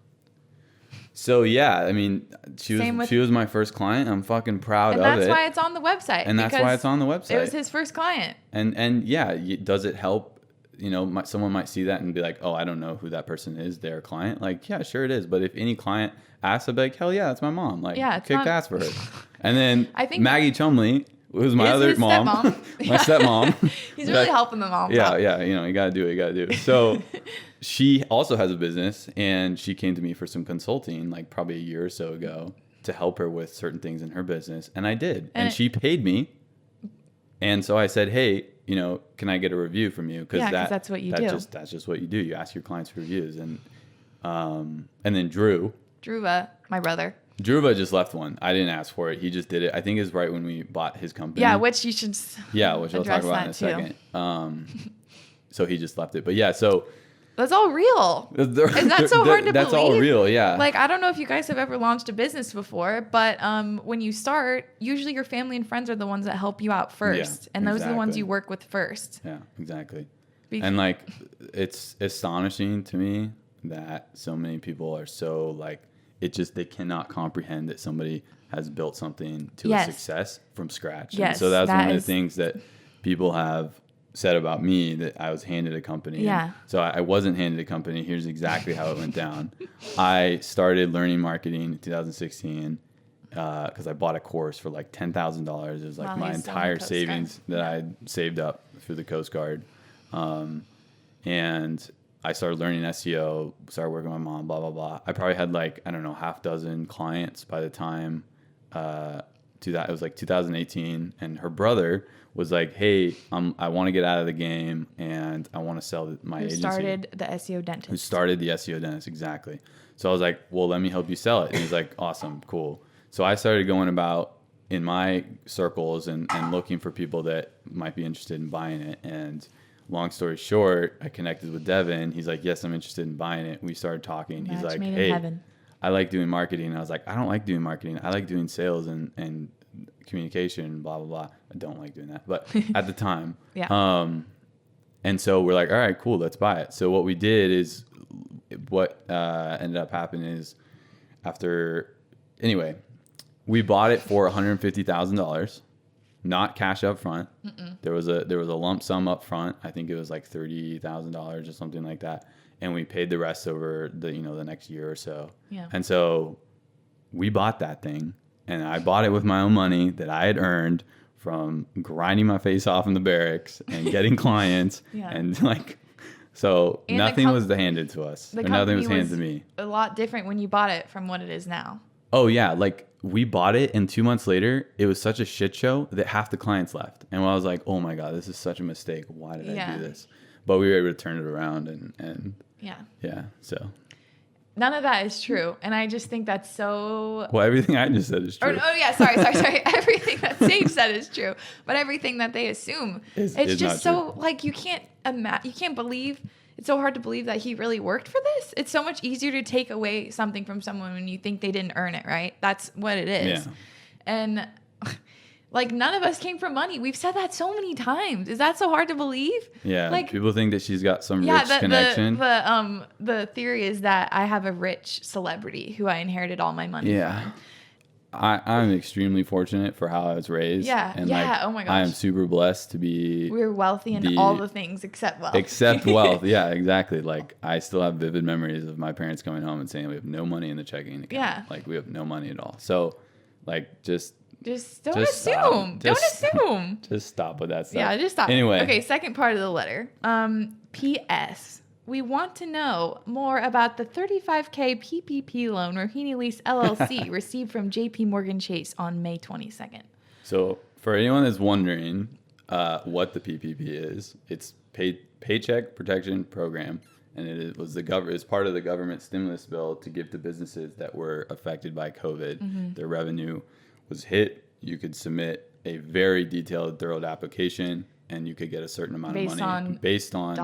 So yeah, I mean, she was my first client. I'm fucking proud of it. And that's why it's on the website. And that's why it's on the website. It was his first client. And yeah, does it help? Someone might see that and be like, oh, I don't know who that person is, their client. Like, yeah, sure it is. But if any client asks, I'd be like, hell yeah, that's my mom. Like, kick ass for her. And then I think Maggie Chumbley, who's my other mom, my stepmom. He's really helping the mom. Yeah. You gotta do what you gotta do. So she also has a business, and she came to me for some consulting, like probably a year or so ago, to help her with certain things in her business, and I did, and she paid me. And so I said, hey, can I get a review from you? Because that's what you do. That's just what you do. You ask your clients for reviews, and then Dhruva, my brother. Dhruva just left one. I didn't ask for it. He just did it. I think it was right when we bought his company. Yeah, which you should. Yeah, which I'll talk about in a second. So he just left it, but yeah, so that's all real. Is that so hard to believe? That's all real, yeah. Like I don't know if you guys have ever launched a business before, but when you start, usually your family and friends are the ones that help you out first, and those are the ones you work with first. Yeah, exactly. And like, it's astonishing to me that so many people are so like. They cannot comprehend that somebody has built something to a success from scratch. Yes, and so that's one of the things that people have said about me, that I was handed a company. Yeah. So I wasn't handed a company. Here's exactly how it went down. I started learning marketing in 2016 because I bought a course for like $10,000. It was like my entire savings that I saved up through the Coast Guard. And I started learning SEO, started working with my mom, blah, blah, blah. I probably had like, I don't know, half dozen clients by the time it was like 2018. And her brother was like, hey, I want to get out of the game and I want to sell my agency. Who started the SEO Dentist. Who started the SEO Dentist, exactly. So I was like, well, let me help you sell it. And he's like, awesome, cool. So I started going about in my circles and looking for people that might be interested in buying it. And long story short, I connected with Devin. He's like, yes, I'm interested in buying it. We started talking. He's like, hey, I like doing marketing. And I was like, I don't like doing marketing. I like doing sales and communication, blah, blah, blah. I don't like doing that. But at the time. Yeah. And so we're like, all right, cool, let's buy it. So what we did is what ended up happening is we bought it for $150,000. Not cash up front. There was a lump sum up front. I think it was like $30,000 or something like that, and we paid the rest over the next year or so. Yeah. And so we bought that thing, and I bought it with my own money that I had earned from grinding my face off in the barracks and getting clients. And like, so and nothing was handed to us. And nothing was handed to me. A lot different when you bought it from what it is now. Oh yeah. Like we bought it and 2 months later, it was such a shit show that half the clients left. And I was like, oh my God, this is such a mistake. Why did I do this? But we were able to turn it around and yeah. So none of that is true. And I just think that's so... Well, everything I just said is true. Sorry. Everything that Sage said is true. But everything that they assume, it's just so... True. Like, you can't believe... It's so hard to believe that he really worked for this. It's so much easier to take away something from someone when you think they didn't earn it, right? That's what it is. Yeah. And... Like, none of us came from money. We've said that so many times. Is that so hard to believe? Yeah. Like, people think that she's got some rich connection. The theory is that I have a rich celebrity who I inherited all my money from. I'm extremely fortunate for how I was raised. Yeah. And oh my gosh. I am super blessed to be... We're wealthy in all the things except wealth. Except wealth. Yeah, exactly. Like, I still have vivid memories of my parents coming home and saying, we have no money in the checking account. Yeah. Like, we have no money at all. So, like, Just don't assume. Don't assume. Just stop with that stuff. Yeah, just stop. Anyway. Okay, second part of the letter. P.S. We want to know more about the $35K PPP loan Rohini Lease LLC received from JP Morgan Chase on May 22nd. So for anyone that's wondering what the PPP is, it's Paycheck Protection Program. And it's part of the government stimulus bill to give to businesses that were affected by COVID. Mm-hmm. Their revenue was hit. You could submit a very detailed, thorough application, and you could get a certain amount of money based on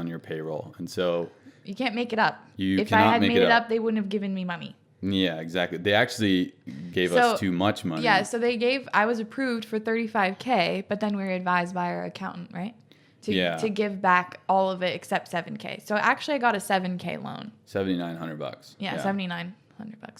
your payroll. And so you can't make it up. If I had made it up, they wouldn't have given me money. Yeah, exactly. They actually gave us too much money. Yeah, so I was approved for $35K, but then we were advised by our accountant, right? To give back all of it except $7K. So actually I got a $7K loan. $7,900. Yeah, $7,900.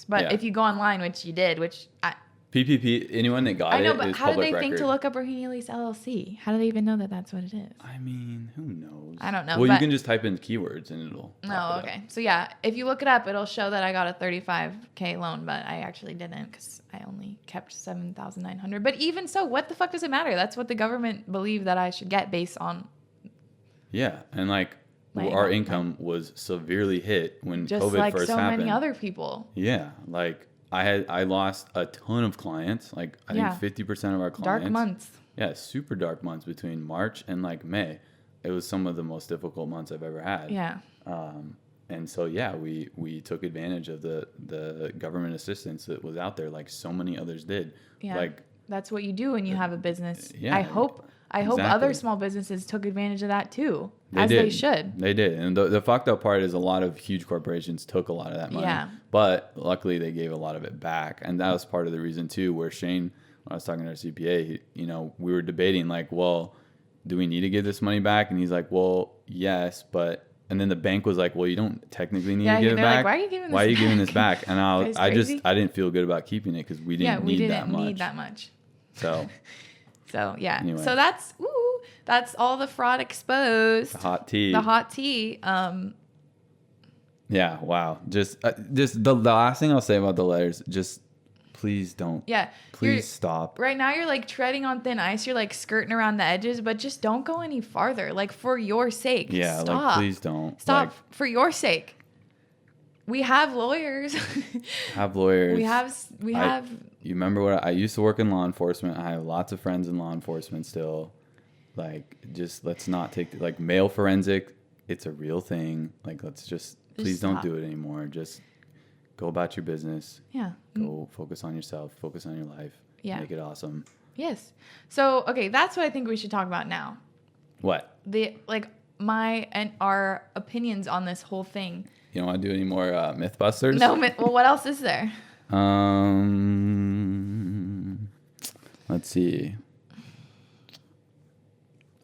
But if you go online, which you did, PPP, anyone that got it, I know, but how did they think to look up Rohini Lease LLC? How do they even know that that's what it is? I mean, who knows? I don't know. Well, you can just type in keywords and it'll. Oh, okay. So yeah, if you look it up, it'll show that I got a $35K loan, but I actually didn't because I only kept $7,900. But even so, what the fuck does it matter? That's what the government believed that I should get based on. Yeah, and our income was severely hit when COVID first happened. Just like so many other people. Yeah, like I lost a ton of clients. Like I think 50% of our clients. Dark months. Yeah, super dark months between March and May. It was some of the most difficult months I've ever had. Yeah. And so we took advantage of the government assistance that was out there, like so many others did. Yeah. Like that's what you do when you have a business. Yeah. I hope other small businesses took advantage of that too. They should. They did. And the fucked up part is a lot of huge corporations took a lot of that money. Yeah. But luckily they gave a lot of it back. And that was part of the reason too, where Shane, when I was talking to our CPA, we were debating well, do we need to give this money back? And he's like, well, yes, but... And then the bank was like, well, you don't technically need to give it back. Like, why are you giving this back? And I didn't feel good about keeping it because we didn't need that much. So yeah. Anyway. So that's all the fraud exposed. The hot tea. Yeah. Wow. Just the last thing I'll say about the letters, just please don't. Yeah. Please stop. Right now you're treading on thin ice. You're skirting around the edges, but just don't go any farther. For your sake. Yeah. Stop. Please don't. Stop for your sake. We have lawyers. We have. You remember I used to work in law enforcement. I have lots of friends in law enforcement still. Just let's not take mail forensic. It's a real thing. Let's just please don't do it anymore. Just go about your business. Yeah. Go focus on yourself. Focus on your life. Yeah. Make it awesome. Yes. So, okay, that's what I think we should talk about now. What? My and our opinions on this whole thing. You don't want to do any more Mythbusters? No. Well, what else is there? Let's see.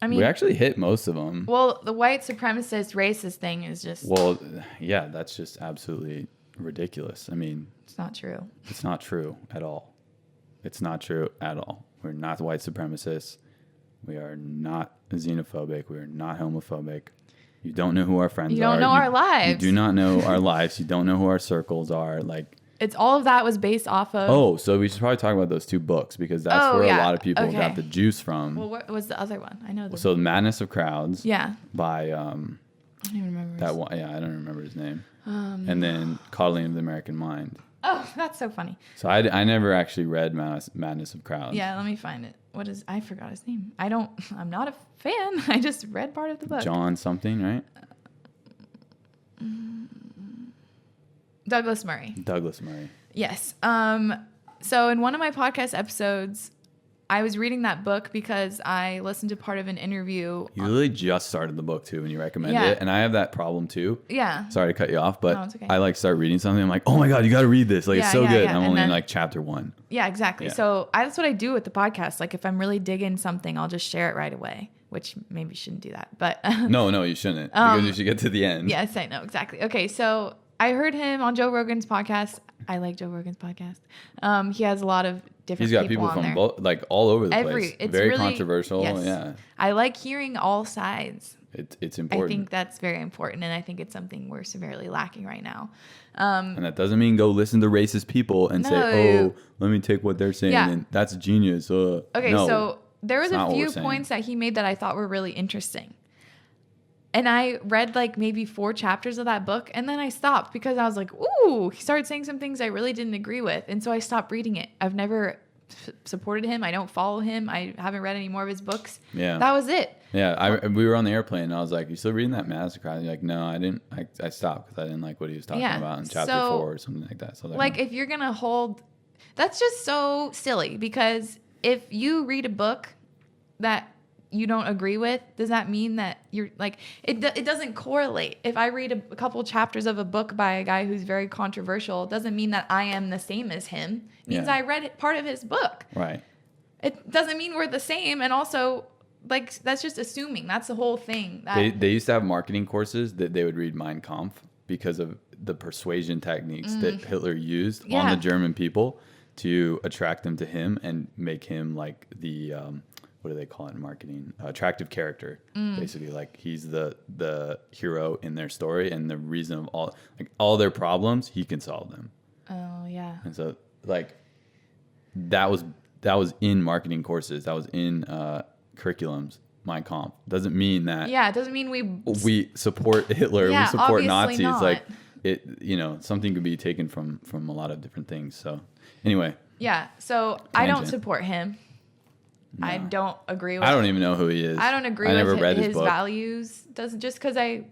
I mean, we actually hit most of them. Well, the white supremacist racist thing is just... Well, yeah, that's just absolutely ridiculous. I mean... It's not true. It's not true at all. It's not true at all. We're not white supremacists. We are not xenophobic. We are not homophobic. You don't know who our friends are. You don't know our lives. You do not know our lives. You don't know who our circles are. It's all of that was based off of. Oh, so we should probably talk about those 2 books because that's where a lot of people got the juice from. Well, what was the other one? I know. So Madness of Crowds. Yeah. By I don't even remember that one. Yeah, I don't remember his name. And then Coddling of the American Mind. Oh, that's so funny. So I never actually read Madness of Crowds. Yeah, let me find it. I forgot his name. I'm not a fan. I just read part of the book. John something, right? Douglas Murray. Douglas Murray. Yes. So in one of my podcast episodes, I was reading that book because I listened to part of an interview. You literally just started the book too when you recommended it. And I have that problem too. Yeah. Sorry to cut you off, but no, it's okay. I like start reading something. I'm like, oh my God, you got to read this. Like it's so good. And I'm only in like chapter 1. Yeah, exactly. Yeah. So that's what I do with the podcast. Like if I'm really digging something, I'll just share it right away, which maybe shouldn't do that. But no, you shouldn't because you should get to the end. Yes, I know. Exactly. Okay. So I heard him on Joe Rogan's podcast. I like Joe Rogan's podcast. He has a lot of different people. He's got people from both, like all over the place. It's very really, controversial. Yes. Yeah. I like hearing all sides. It's important. I think that's very important, and I think it's something we're severely lacking right now. And that doesn't mean go listen to racist people and say, "Oh, let me take what they're saying," and that's genius. Okay, so there was a few points that he made that I thought were really interesting. And I read like maybe 4 chapters of that book, and then I stopped because I was like, ooh, he started saying some things I really didn't agree with. And so I stopped reading it. I've never supported him. I don't follow him. I haven't read any more of his books. Yeah. That was it. Yeah. We were on the airplane, and I was like, you still reading that Massacre? And you're like, no, I didn't. I stopped because I didn't like what he was talking about in chapter 4 or something like that. So like if you're going to hold, that's just so silly because if you read a book that you don't agree with, does that mean that you're like it doesn't correlate? If I read a couple chapters of a book by a guy who's very controversial, it doesn't mean that I am the same as him. It means I read part of his book. Right. It doesn't mean we're the same. And also, like, that's just assuming. That's the whole thing. They used to have marketing courses that they would read Mein Kampf because of the persuasion techniques that Hitler used on the German people to attract them to him and make him like the what do they call it in marketing? Attractive character. Basically, like he's the hero in their story, and the reason of all their problems, he can solve them. Oh yeah. And so like that was in marketing courses. That was in curriculums. Mein Kampf doesn't mean that. Yeah, it doesn't mean we support Hitler. Yeah, we support Nazis. Not. Like it, something could be taken from a lot of different things. So anyway. Yeah. So tangent. I don't support him. No. I don't agree with. I don't even know who he is. I don't agree with his values. Just because I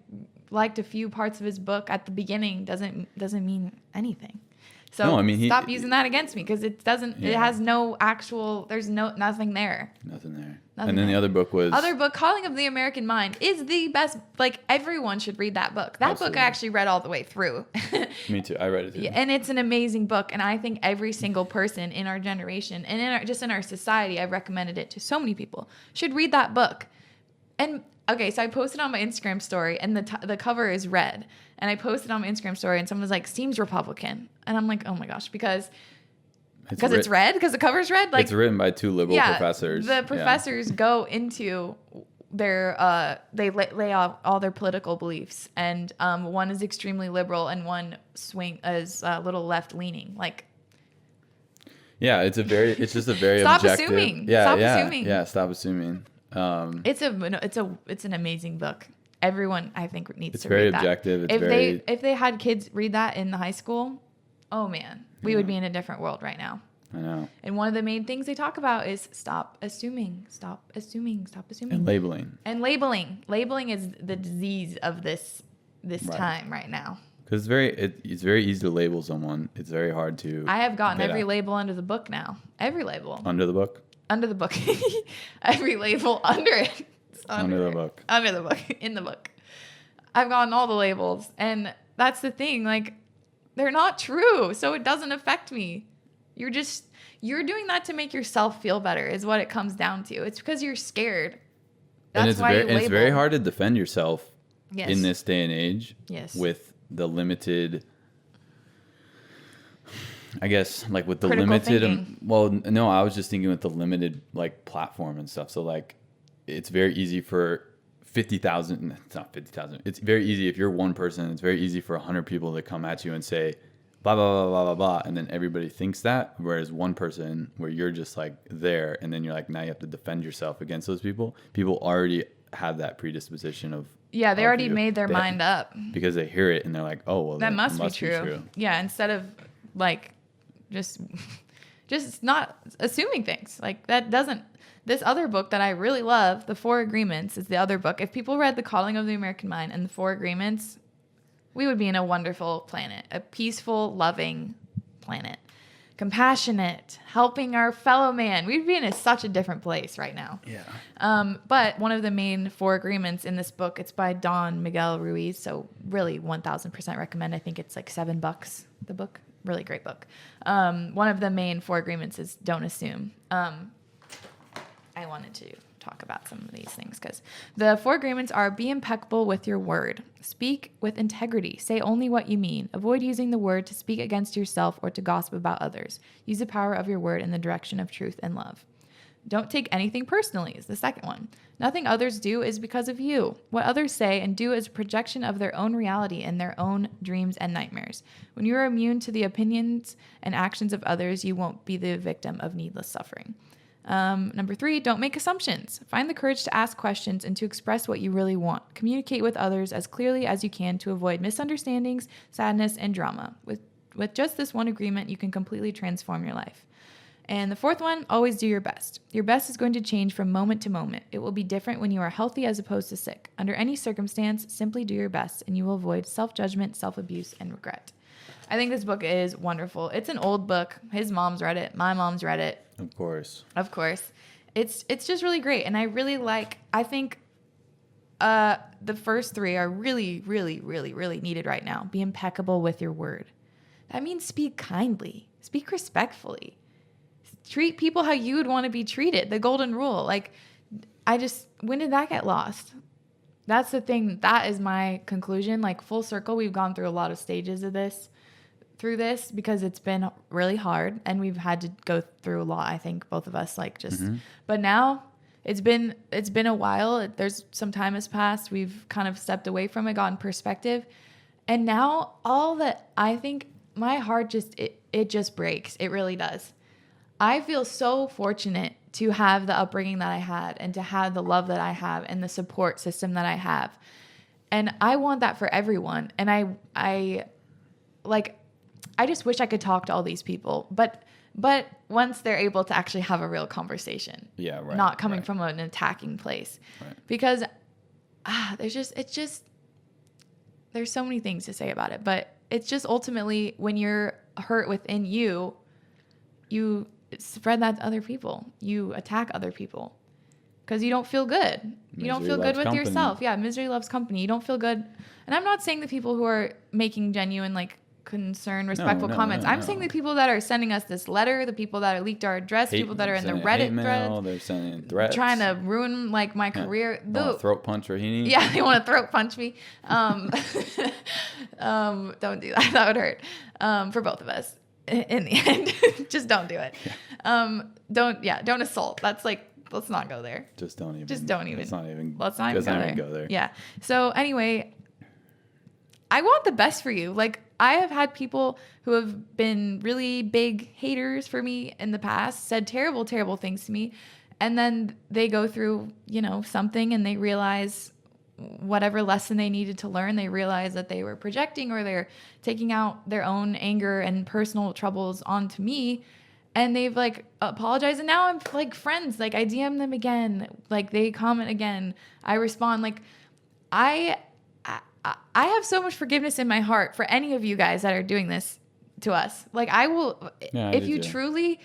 liked a few parts of his book at the beginning doesn't mean anything. So no, I mean, stop using that against me because it doesn't. Yeah. It has no actual. There's nothing there. Nothing there. And then the other book was Coddling of the American Mind is the best. Like everyone should read that book. That book I actually read all the way through. Me too. I read it too. Yeah, and it's an amazing book. And I think every single person in our generation and in our society, I've recommended it to so many people, should read that book. And okay, so I posted on my Instagram story, and the cover is red. And I posted on my Instagram story, and someone was like, "Seems Republican," and I'm like, "Oh my gosh," because it's red, because the cover's red. Like it's written by 2 liberal professors. The professors go into their they lay out all their political beliefs, and one is extremely liberal, and one is a little left leaning. Like, yeah, it's just a very stop objective. Assuming. Yeah, stop assuming. Yeah, stop assuming. It's an amazing book. Everyone, I think, needs to read that. It's very objective. If they had kids read that in the high school, oh man, we would be in a different world right now. I know. And one of the main things they talk about is stop assuming. And labeling. Labeling is the disease of this time right now. Because it's very easy to label someone. It's very hard to. I have gotten every label under the book now. Every label. Under the book? Under the book. Every label under it. Under the book. Under the book. In the book. I've gotten all the labels. And that's the thing. Like, they're not true. So it doesn't affect me. You're doing that to make yourself feel better is what it comes down to. It's because you're scared. That's why you label. It's very hard to defend yourself in this day and age. Yes. With the limited... I guess like with the critical limited thinking. No, I was just thinking with the limited like platform and stuff. So like it's very easy for 50,000, it's not 50,000. It's very easy if you're one person, it's very easy for 100 people to come at you and say, blah, blah, blah, blah, blah, blah. And then everybody thinks that, whereas one person where you're just like there, and then you're like, now you have to defend yourself against those people. People already have that predisposition of, yeah, they already made their mind up. Because they hear it and they're like, oh, well, that must be true. Yeah, instead of like just not assuming things. Like that doesn't, this other book that I really love, The Four Agreements, is the other book. If people read The Calling of the American Mind and The Four Agreements, we would be in a wonderful planet, a peaceful, loving planet. Compassionate, helping our fellow man. We'd be in such a different place right now. Yeah. But one of the main four agreements in this book, it's by Don Miguel Ruiz. So really 1000% recommend. I think it's like $7, the book. Really great book. One of the main four agreements is don't assume. I wanted to talk about some of these things because the four agreements are: be impeccable with your word, speak with integrity, say only what you mean, avoid using the word to speak against yourself or to gossip about others, use the power of your word in the direction of truth and love. Don't take anything personally is the second one. Nothing others do is because of you. What others say and do is a projection of their own reality and their own dreams and nightmares. When you are immune to the opinions and actions of others, you won't be the victim of needless suffering. Number 3, don't make assumptions. Find the courage to ask questions and to express what you really want. Communicate with others as clearly as you can to avoid misunderstandings, sadness, and drama. With just this one agreement, you can completely transform your life. And the fourth one, always do your best. Your best is going to change from moment to moment. It will be different when you are healthy as opposed to sick. Under any circumstance, simply do your best and you will avoid self-judgment, self-abuse, and regret. I think this book is wonderful. It's an old book. His mom's read it. My mom's read it. Of course. It's just really great. And I think the first 3 are really, really, really, really needed right now. Be impeccable with your word. That means speak kindly, speak respectfully, treat people how you would want to be treated. The golden rule. Like, when did that get lost? That's the thing. That is my conclusion. Like, full circle, we've gone through a lot of stages of this. Through this because it's been really hard and we've had to go through a lot. I think both of us but now it's been a while. There's some time has passed. We've kind of stepped away from it, gotten perspective. And now all that I think my heart it just breaks. It really does. I feel so fortunate to have the upbringing that I had and to have the love that I have and the support system that I have. And I want that for everyone. And I just wish I could talk to all these people, but once they're able to actually have a real conversation, not coming from an attacking place, because there's so many things to say about it, but it's just ultimately when you're hurt within you, you spread that to other people, you attack other people because you don't feel good. You don't feel good with yourself. Yeah, misery loves company. You don't feel good, and I'm not saying the people who are making genuine concern, respectful comments. I'm saying the people that are sending us this letter, the people that are leaked our address, people that are in the Reddit thread, they're sending threats, trying to ruin my career. Throat punch Rahini. Yeah, they want to throat punch me. Don't do that. That would hurt for both of us. In the end, just don't do it. Yeah. Don't assault. That's let's not go there. Just don't even. Let's not even go there. Yeah. So anyway, I want the best for you. I have had people who have been really big haters for me in the past, said terrible, terrible things to me. And then they go through, something and they realize whatever lesson they needed to learn, they realize that they were projecting or they're taking out their own anger and personal troubles onto me. And they've apologized. And now I'm friends. I DM them again. They comment again. I respond. I have so much forgiveness in my heart for any of you guys that are doing this to us. I will, if you truly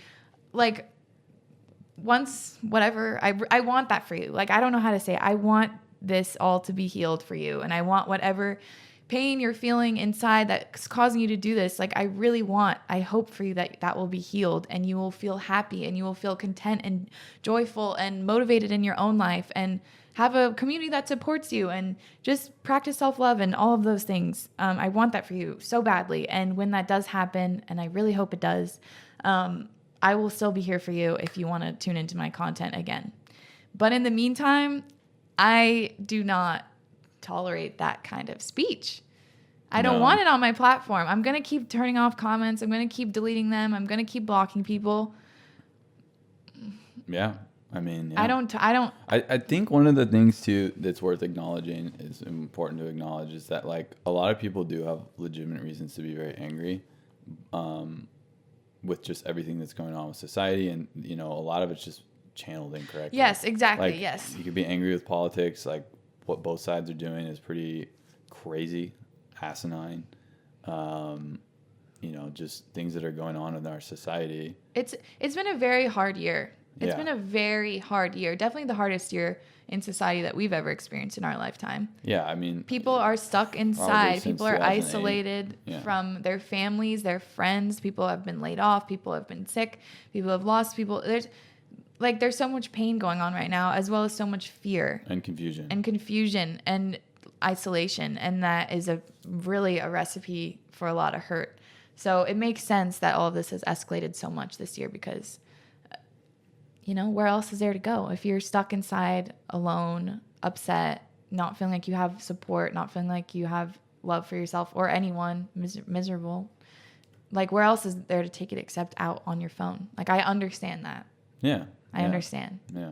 once, whatever, I want that for you. I don't know how to say it. I want this all to be healed for you. And I want whatever pain you're feeling inside that's causing you to do this. I hope for you that will be healed and you will feel happy and you will feel content and joyful and motivated in your own life and have a community that supports you and just practice self-love and all of those things. I want that for you so badly. And when that does happen, and I really hope it does, I will still be here for you if you want to tune into my content again. But in the meantime, I do not tolerate that kind of speech. I don't want it on my platform. I'm going to keep turning off comments. I'm going to keep deleting them. I'm going to keep blocking people. Yeah. I mean, yeah. I think one of the things too that's worth acknowledging, is important to acknowledge, is that like a lot of people do have legitimate reasons to be very angry, with just everything that's going on with society, and you know, a lot of it's just channeled incorrectly. Yes, exactly. Like, yes. You could be angry with politics. Like what both sides are doing is pretty crazy, asinine. You know, just things that are going on in our society. It's been a very hard year. It's been a very hard year. Definitely the hardest year in society that we've ever experienced in our lifetime. Yeah, I mean, people are stuck inside. People are isolated from their families, their friends. People have been laid off. People have been sick. People have lost people. There's so much pain going on right now, as well as so much fear and confusion and isolation. And that is really a recipe for a lot of hurt. So it makes sense that all of this has escalated so much this year, because you know, where else is there to go? If you're stuck inside, alone, upset, not feeling like you have support, not feeling like you have love for yourself or anyone, miserable, like where else is there to take it except out on your phone? Like, I understand that. Yeah. I understand. Yeah.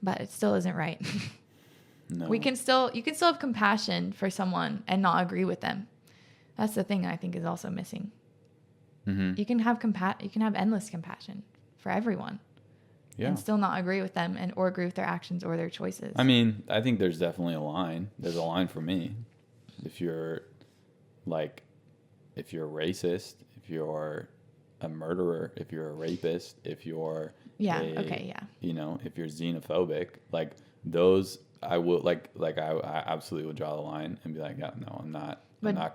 But it still isn't right. No. You can still have compassion for someone and not agree with them. That's the thing I think is also missing. Mm-hmm. You can have endless compassion for everyone, and still not agree with them or agree with their actions or their choices. I mean, I think there's definitely a line. There's a line for me. If you're racist, if you're a murderer, if you're a rapist, if you're you know, if you're xenophobic, like those, I will I absolutely would draw the line and be like, yeah, no, I'm not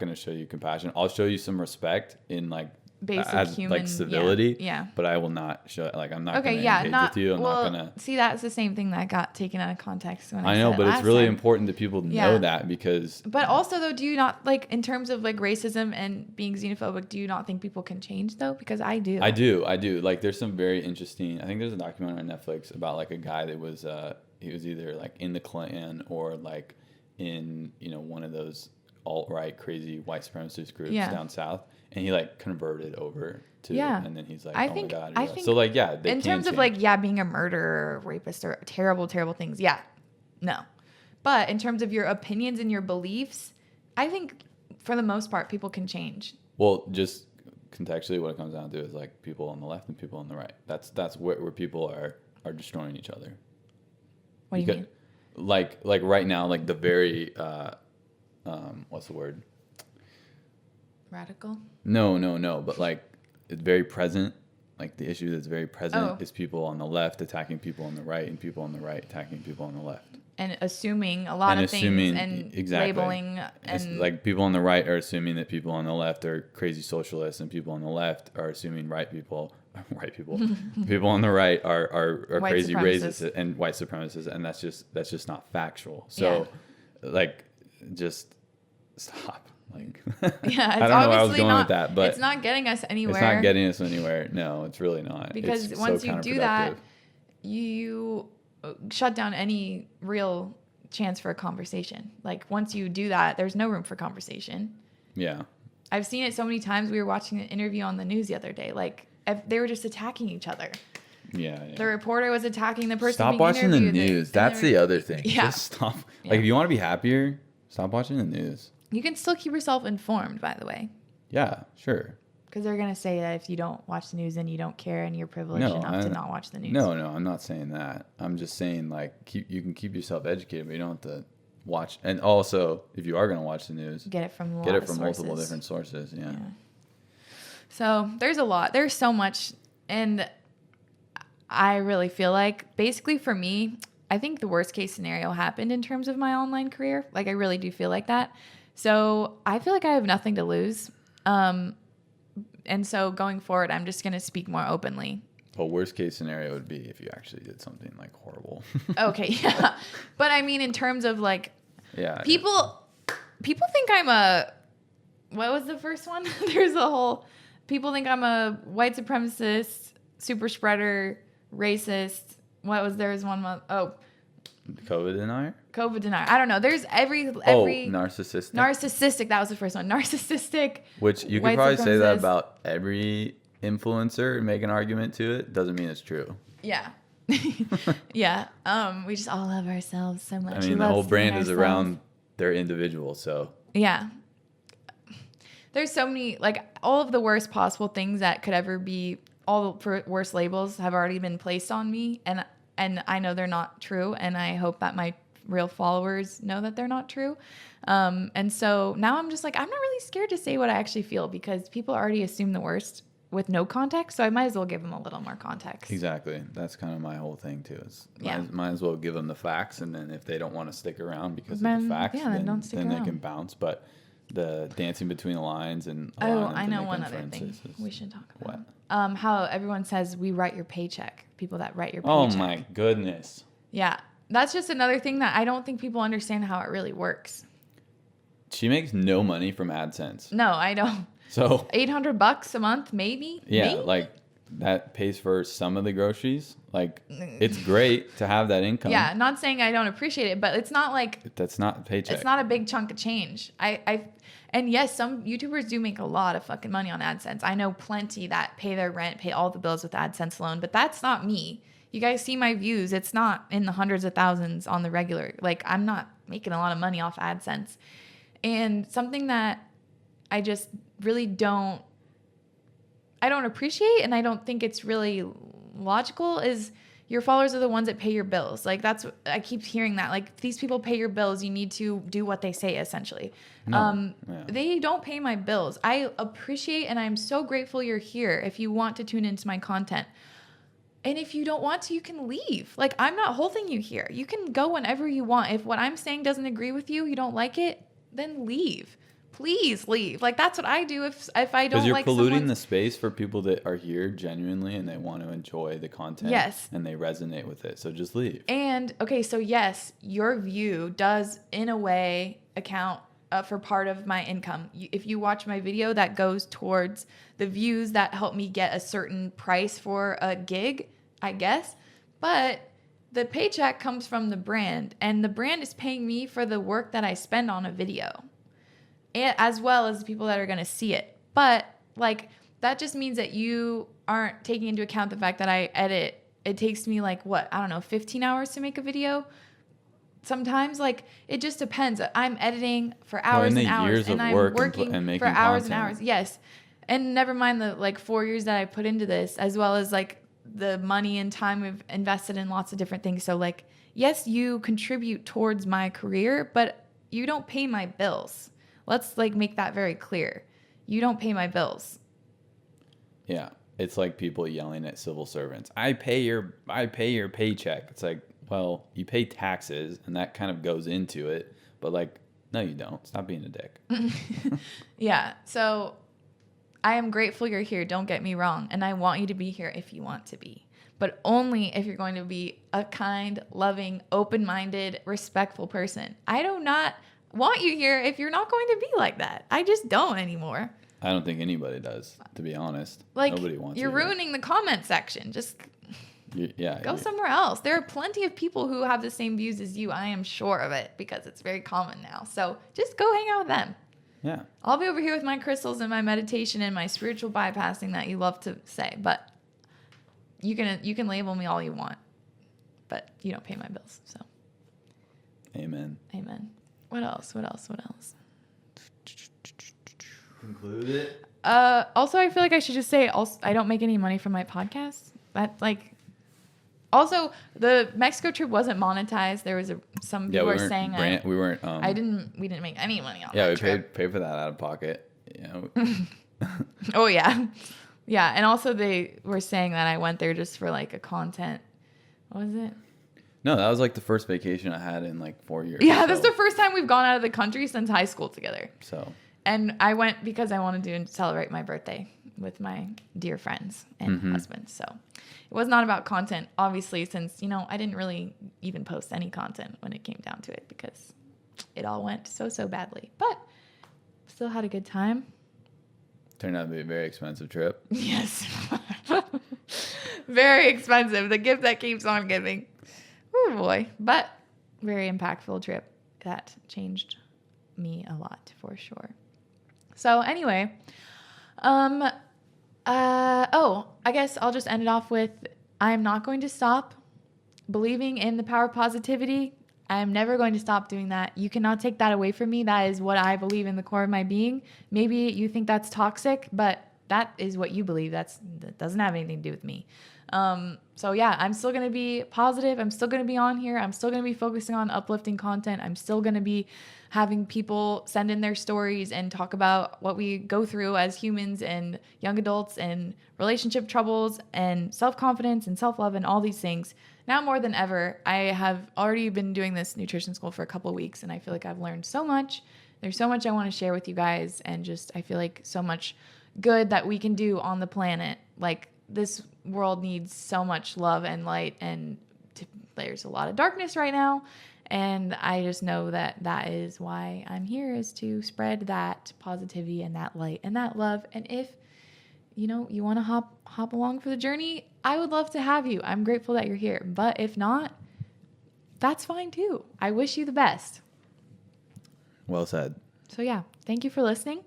going to show you compassion. I'll show you some respect in like basic human, like civility, yeah. But I will not show, like, I'm not going to engage with you. I'm not going to see. That's the same thing that got taken out of context when I know, but it's really important that people know that, because. But also, though, do you not, like, in terms of like racism and being xenophobic, do you not think people can change though? Because I do. I do. Like, there's some very interesting. I think there's a documentary on Netflix about like a guy that was he was either like in the Klan or like in, you know, one of those alt-right crazy white supremacist groups down south, and he like converted over to and then he's like, I think so like in terms of like being a murderer or rapist or terrible things, no, but in terms of your opinions and your beliefs, I think for the most part people can change. Well, just contextually, what it comes down to is like people on the left and people on the right. That's where people are destroying each other. What do you mean? Like right now, like the very what's the word? Radical? No. But like it's very present. Like the issue that's very present is people on the left attacking people on the right, and people on the right attacking people on the left. And assuming a lot of things and labeling. And like people on the right are assuming that people on the left are crazy socialists, and people on the left are assuming people people on the right are crazy racists and white supremacists, and that's just not factual. So like just stop. Like it's I don't know where I was going with that, but it's not getting us anywhere. It's not getting us anywhere. No, it's really not. Because it's once so you do that, you shut down any real chance for a conversation. Like once you do that, there's no room for conversation. Yeah. I've seen it so many times. We were watching an interview on the news the other day. Like they were just attacking each other. Yeah. The reporter was attacking the person. Stop watching the news. That's the other thing. Yeah. Just stop. Like if you want to be happier, stop watching the news. You can still keep yourself informed, by the way. Yeah, sure. Because they're going to say that if you don't watch the news, then you don't care and you're privileged enough to not watch the news. No, I'm not saying that. I'm just saying, like, you can keep yourself educated, but you don't have to watch. And also, if you are going to watch the news, get it from multiple different sources. Yeah. So there's a lot. There's so much. And I really feel like, basically for me, I think the worst case scenario happened in terms of my online career. Like, I really do feel like that. So I feel like I have nothing to lose. And so going forward, I'm just going to speak more openly. Well, worst case scenario would be if you actually did something like horrible. Okay, yeah. But I mean, in terms of like, people think I'm what was the first one? People think I'm a white supremacist, super spreader, racist. There was one month. COVID denier? COVID denier. I don't know. There's every narcissistic. Narcissistic. That was the first one. Narcissistic. Which you could probably say that about every influencer and make an argument to it. Doesn't mean it's true. Yeah. Yeah. We just all love ourselves so much. I mean, the whole brand is around their individual. So yeah. There's so many, like, all of the worst possible things that could ever be, all the worst labels have already been placed on me, and I know they're not true, and I hope that my real followers know that they're not true. And so now I'm just like, I'm not really scared to say what I actually feel, because people already assume the worst with no context, so I might as well give them a little more context. Exactly. That's kind of my whole thing too. Is might as well give them the facts, and then if they don't want to stick around because of the facts, then they can bounce. But the dancing between the lines and I know one other thing we should talk about. What? How everyone says we write your paycheck. People that write your paycheck. Oh my goodness. Yeah, that's just another thing that I don't think people understand how it really works. She makes no money from AdSense. No, I don't. So $800 a month, maybe. Yeah, maybe? like that pays for some of the groceries. Like, it's great to have that income. Yeah, not saying I don't appreciate it, but it's not like that's not a paycheck. It's not a big chunk of change. And yes, some YouTubers do make a lot of fucking money on AdSense. I know plenty that pay their rent, pay all the bills with AdSense alone, but that's not me. You guys see my views. It's not in the hundreds of thousands on the regular. Like, I'm not making a lot of money off AdSense. And something that I just really don't appreciate, and I don't think it's really logical, is your followers are the ones that pay your bills. Like, that's what I keep hearing, that like, these people pay your bills, you need to do what they say, essentially. They don't pay my bills. I appreciate, and I'm so grateful you're here if you want to tune into my content. And if you don't want to, you can leave. Like, I'm not holding you here. You can go whenever you want. If what I'm saying doesn't agree with you, you don't like it, then leave. Please leave. Like, that's what I do if I don't like. Because you're polluting the space for people that are here genuinely and they want to enjoy the content. Yes. And they resonate with it. So just leave. And okay, so yes, your view does in a way account for part of my income. If you watch my video, that goes towards the views that help me get a certain price for a gig, I guess. But the paycheck comes from the brand, and the brand is paying me for the work that I spend on a video, as well as the people that are going to see it. But like, that just means that you aren't taking into account the fact that I edit. It takes me like, 15 hours to make a video. Sometimes, like, it just depends. I'm editing for hours and hours, and I'm working for hours and hours. Yes. And never mind the like 4 years that I put into this, as well as like the money and time we've invested in lots of different things. So like, yes, you contribute towards my career, but you don't pay my bills. Let's like make that very clear. You don't pay my bills. Yeah. It's like people yelling at civil servants. I pay your paycheck. It's like, well, you pay taxes and that kind of goes into it, but like, no, you don't. Stop being a dick. Yeah. So I am grateful you're here. Don't get me wrong. And I want you to be here if you want to be, but only if you're going to be a kind, loving, open-minded, respectful person. I do not want you here if you're not going to be like that. I just don't anymore. I don't think anybody does, to be honest. Like, nobody wants you're ruining the comment section. Just go somewhere else. There are plenty of people who have the same views as you. I am sure of it, because it's very common now. So just go hang out with them. Yeah. I'll be over here with my crystals and my meditation and my spiritual bypassing that you love to say. But you can label me all you want, but you don't pay my bills. So. Amen. Amen. What else? Conclude it. Also, I feel like I should just say, I don't make any money from my podcast. That like. Also, the Mexico trip wasn't monetized. There was some people were saying we weren't. We didn't make any money on that. Yeah, we trip. paid for that out of pocket. You know. Oh yeah, yeah, and also they were saying that I went there just for like a content. What was it? No, that was like the first vacation I had in like 4 years. Yeah, that's the first time we've gone out of the country since high school together. So. And I went because I wanted to celebrate my birthday with my dear friends and husband. So it was not about content, obviously, since, I didn't really even post any content when it came down to it, because it all went so badly. But still had a good time. Turned out to be a very expensive trip. Yes. Very expensive. The gift that keeps on giving. Oh boy. But very impactful trip that changed me a lot for sure. So anyway, I guess I'll just end it off with, I am not going to stop believing in the power of positivity. I am never going to stop doing that. You cannot take that away from me. That is what I believe in the core of my being. Maybe you think that's toxic, but that is what you believe. That doesn't have anything to do with me. So yeah, I'm still going to be positive. I'm still going to be on here. I'm still going to be focusing on uplifting content. I'm still going to be having people send in their stories and talk about what we go through as humans and young adults and relationship troubles and self-confidence and self-love and all these things. Now more than ever, I have already been doing this nutrition school for a couple of weeks, and I feel like I've learned so much. There's so much I want to share with you guys, and just I feel like so much good that we can do on the planet. Like, this world needs so much love and light, and there's a lot of darkness right now. And I just know that that is why I'm here, is to spread that positivity and that light and that love. And if, you want to hop along for the journey, I would love to have you. I'm grateful that you're here. But if not, that's fine too. I wish you the best. Well said. So yeah, thank you for listening.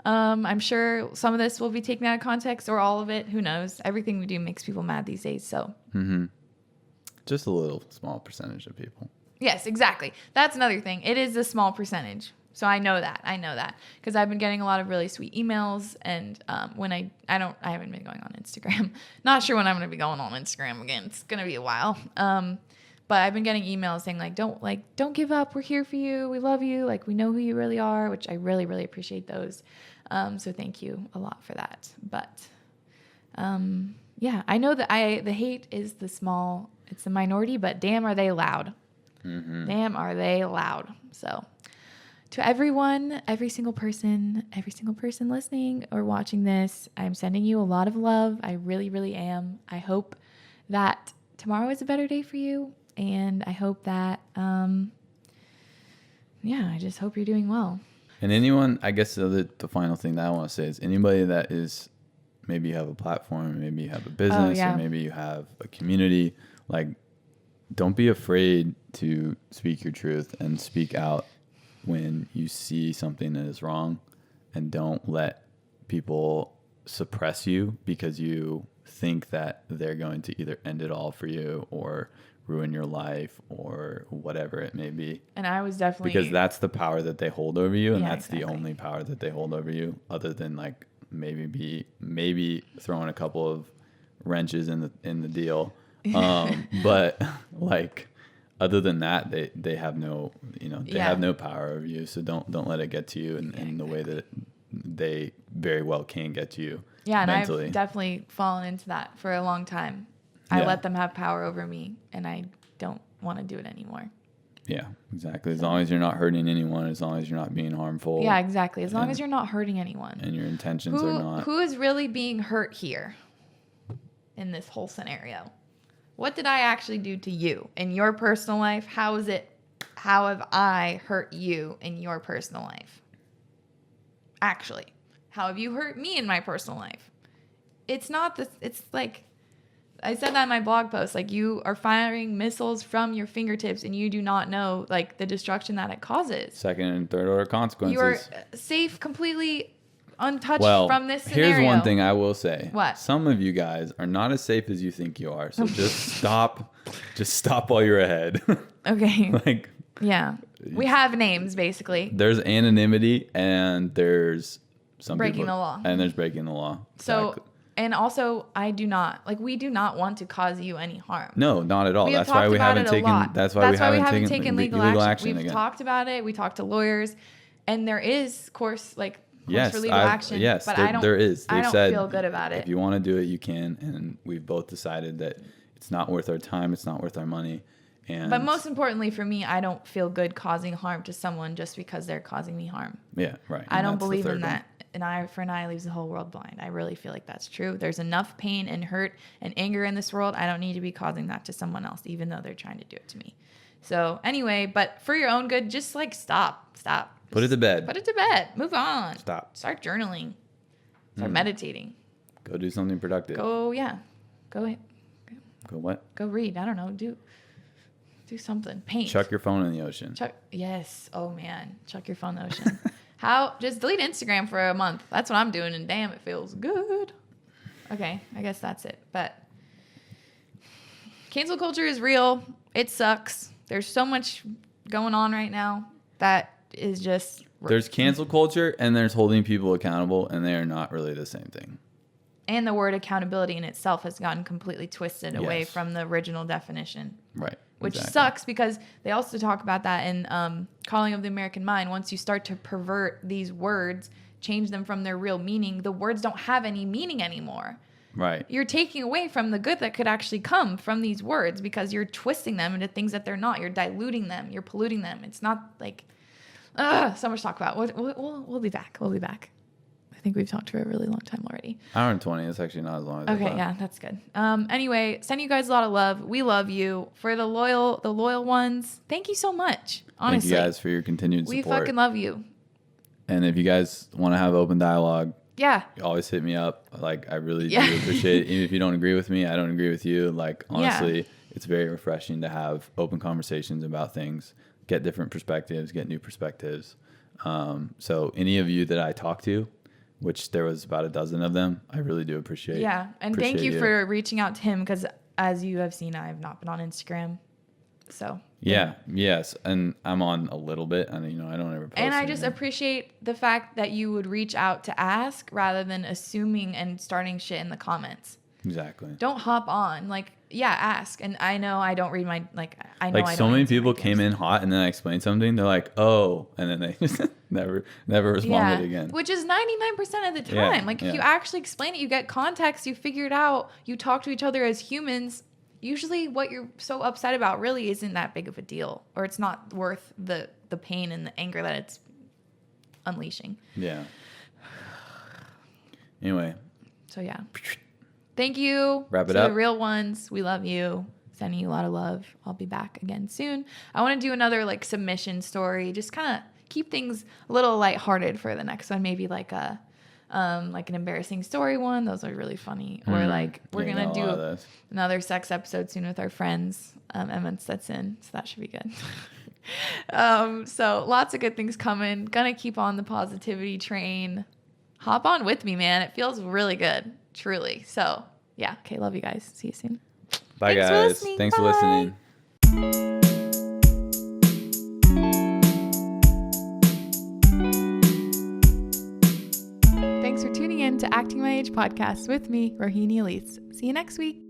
I'm sure some of this will be taken out of context, or all of it. Who knows? Everything we do makes people mad these days. So just a little small percentage of people. Yes, exactly. That's another thing. It is a small percentage. So I know that because I've been getting a lot of really sweet emails, and when I haven't been going on Instagram. Not sure when I'm going to be going on Instagram again. It's going to be a while. But I've been getting emails saying don't give up. We're here for you. We love you. Like, we know who you really are, which I really, really appreciate those. So thank you a lot for that. But yeah, I know that the hate is it's the minority, but damn, are they loud. Damn, are they loud. So to everyone, every single person listening or watching this, I'm sending you a lot of love. I really, really am. I hope that tomorrow is a better day for you. And I hope that, I just hope you're doing well. And anyone, I guess the final thing that I want to say is, anybody that is, maybe you have a platform, maybe you have a business, or maybe you have a community, like, don't be afraid to speak your truth and speak out when you see something that is wrong, and don't let people suppress you because you think that they're going to either end it all for you or ruin your life or whatever it may be. And I was definitely, because that's the power that they hold over you, and that's exactly the only power that they hold over you, other than like maybe throwing a couple of wrenches in the deal. But like, other than that, they have no, have no power over you. So don't let it get to you in the way that they very well can get to you. Yeah, mentally. And I've definitely fallen into that for a long time. I let them have power over me, and I don't want to do it anymore. Yeah, exactly. As long as you're not hurting anyone, as long as you're not being harmful. Yeah, exactly. As long as you're not hurting anyone. And your intentions are not. Who is really being hurt here in this whole scenario? What did I actually do to you in your personal life? How have I hurt you in your personal life? Actually, how have you hurt me in my personal life? It's not this, it's like, I said that in my blog post, like, you are firing missiles from your fingertips and you do not know, like, the destruction that it causes. Second and third order consequences. You are safe, completely untouched from this scenario. Here's one thing I will say. What? Some of you guys are not as safe as you think you are. So just stop while you're ahead. Okay. Like, yeah. We have names, basically. There's anonymity, and there's some breaking the law. And there's breaking the law. So, exactly. And also, we do not want to cause you any harm. No, not at all. That's why we haven't taken legal action. We've talked about it. We talked to lawyers, and there is course for legal action. Yes, but there is. I don't feel good about it. If you want to do it, you can. And we've both decided that it's not worth our time. It's not worth our money. But most importantly for me, I don't feel good causing harm to someone just because they're causing me harm. Yeah, right. I don't believe in that. An eye for an eye leaves the whole world blind. I really feel like that's true. There's enough pain and hurt and anger in this world. I don't need to be causing that to someone else, even though they're trying to do it to me. So anyway, but for your own good, just like stop. Put it to bed. Move on. Stop. Start journaling. Start meditating. Go do something productive. Go what? Go Go read. I don't know. Do something. Paint. Chuck your phone in the ocean. Yes. Oh man. Chuck your phone in the ocean. Just delete Instagram for a month. That's what I'm doing, and damn, it feels good. Okay, I guess that's it. But cancel culture is real. It sucks. There's so much going on right now that is just... There's cancel culture and there's holding people accountable, and they are not really the same thing. And the word accountability in itself has gotten completely twisted away from the original definition. Right. Which sucks, because they also talk about that in Calling of the American Mind. Once you start to pervert these words, change them from their real meaning, the words don't have any meaning anymore. Right. You're taking away from the good that could actually come from these words, because you're twisting them into things that they're not. You're diluting them. You're polluting them. It's not like, so much to talk about. We'll be back. We'll be back. I think we've talked for a really long time already. Hour and 20. It's actually not as long as I thought. Okay, yeah, that's good. Anyway, send you guys a lot of love. We love you. For the loyal ones, thank you so much. Honestly. Thank you guys for your continued support. We fucking love you. And if you guys want to have open dialogue, yeah, always hit me up. Like, I really do appreciate it. Even if you don't agree with me, I don't agree with you. Like, honestly, it's very refreshing to have open conversations about things, get different perspectives, get new perspectives. So any of you that I talk to, which there was about a dozen of them, I really do appreciate. Yeah, and thank you for reaching out to him, because as you have seen, I have not been on Instagram. So yes, and I'm on a little bit, and I don't ever post. And I just appreciate the fact that you would reach out to ask rather than assuming and starting shit in the comments. Exactly. Don't hop on. Like, ask. And I know I don't read my, I know I so many people came in hot, and then I explained something. They're like, oh, and then they just never responded again. Which is 99% of the time. If you actually explain it, you get context, you figure it out, you talk to each other as humans. Usually what you're so upset about really isn't that big of a deal, or it's not worth the pain and the anger that it's unleashing. Yeah. Anyway. So yeah. Thank you. Wrap it up. The real ones. We love you. Sending you a lot of love. I'll be back again soon. I want to do another submission story. Just kind of keep things a little lighthearted for the next one. Maybe an embarrassing story one. Those are really funny. Or we're gonna do another sex episode soon with our friends. Emma Stetson. So that should be good. So lots of good things coming. Gonna keep on the positivity train. Hop on with me, man. It feels really good. Truly. So, yeah. Okay. Love you guys. See you soon. Bye, guys. Thanks for listening. Thanks for tuning in to Acting My Age podcast with me, Rohini Elise. See you next week.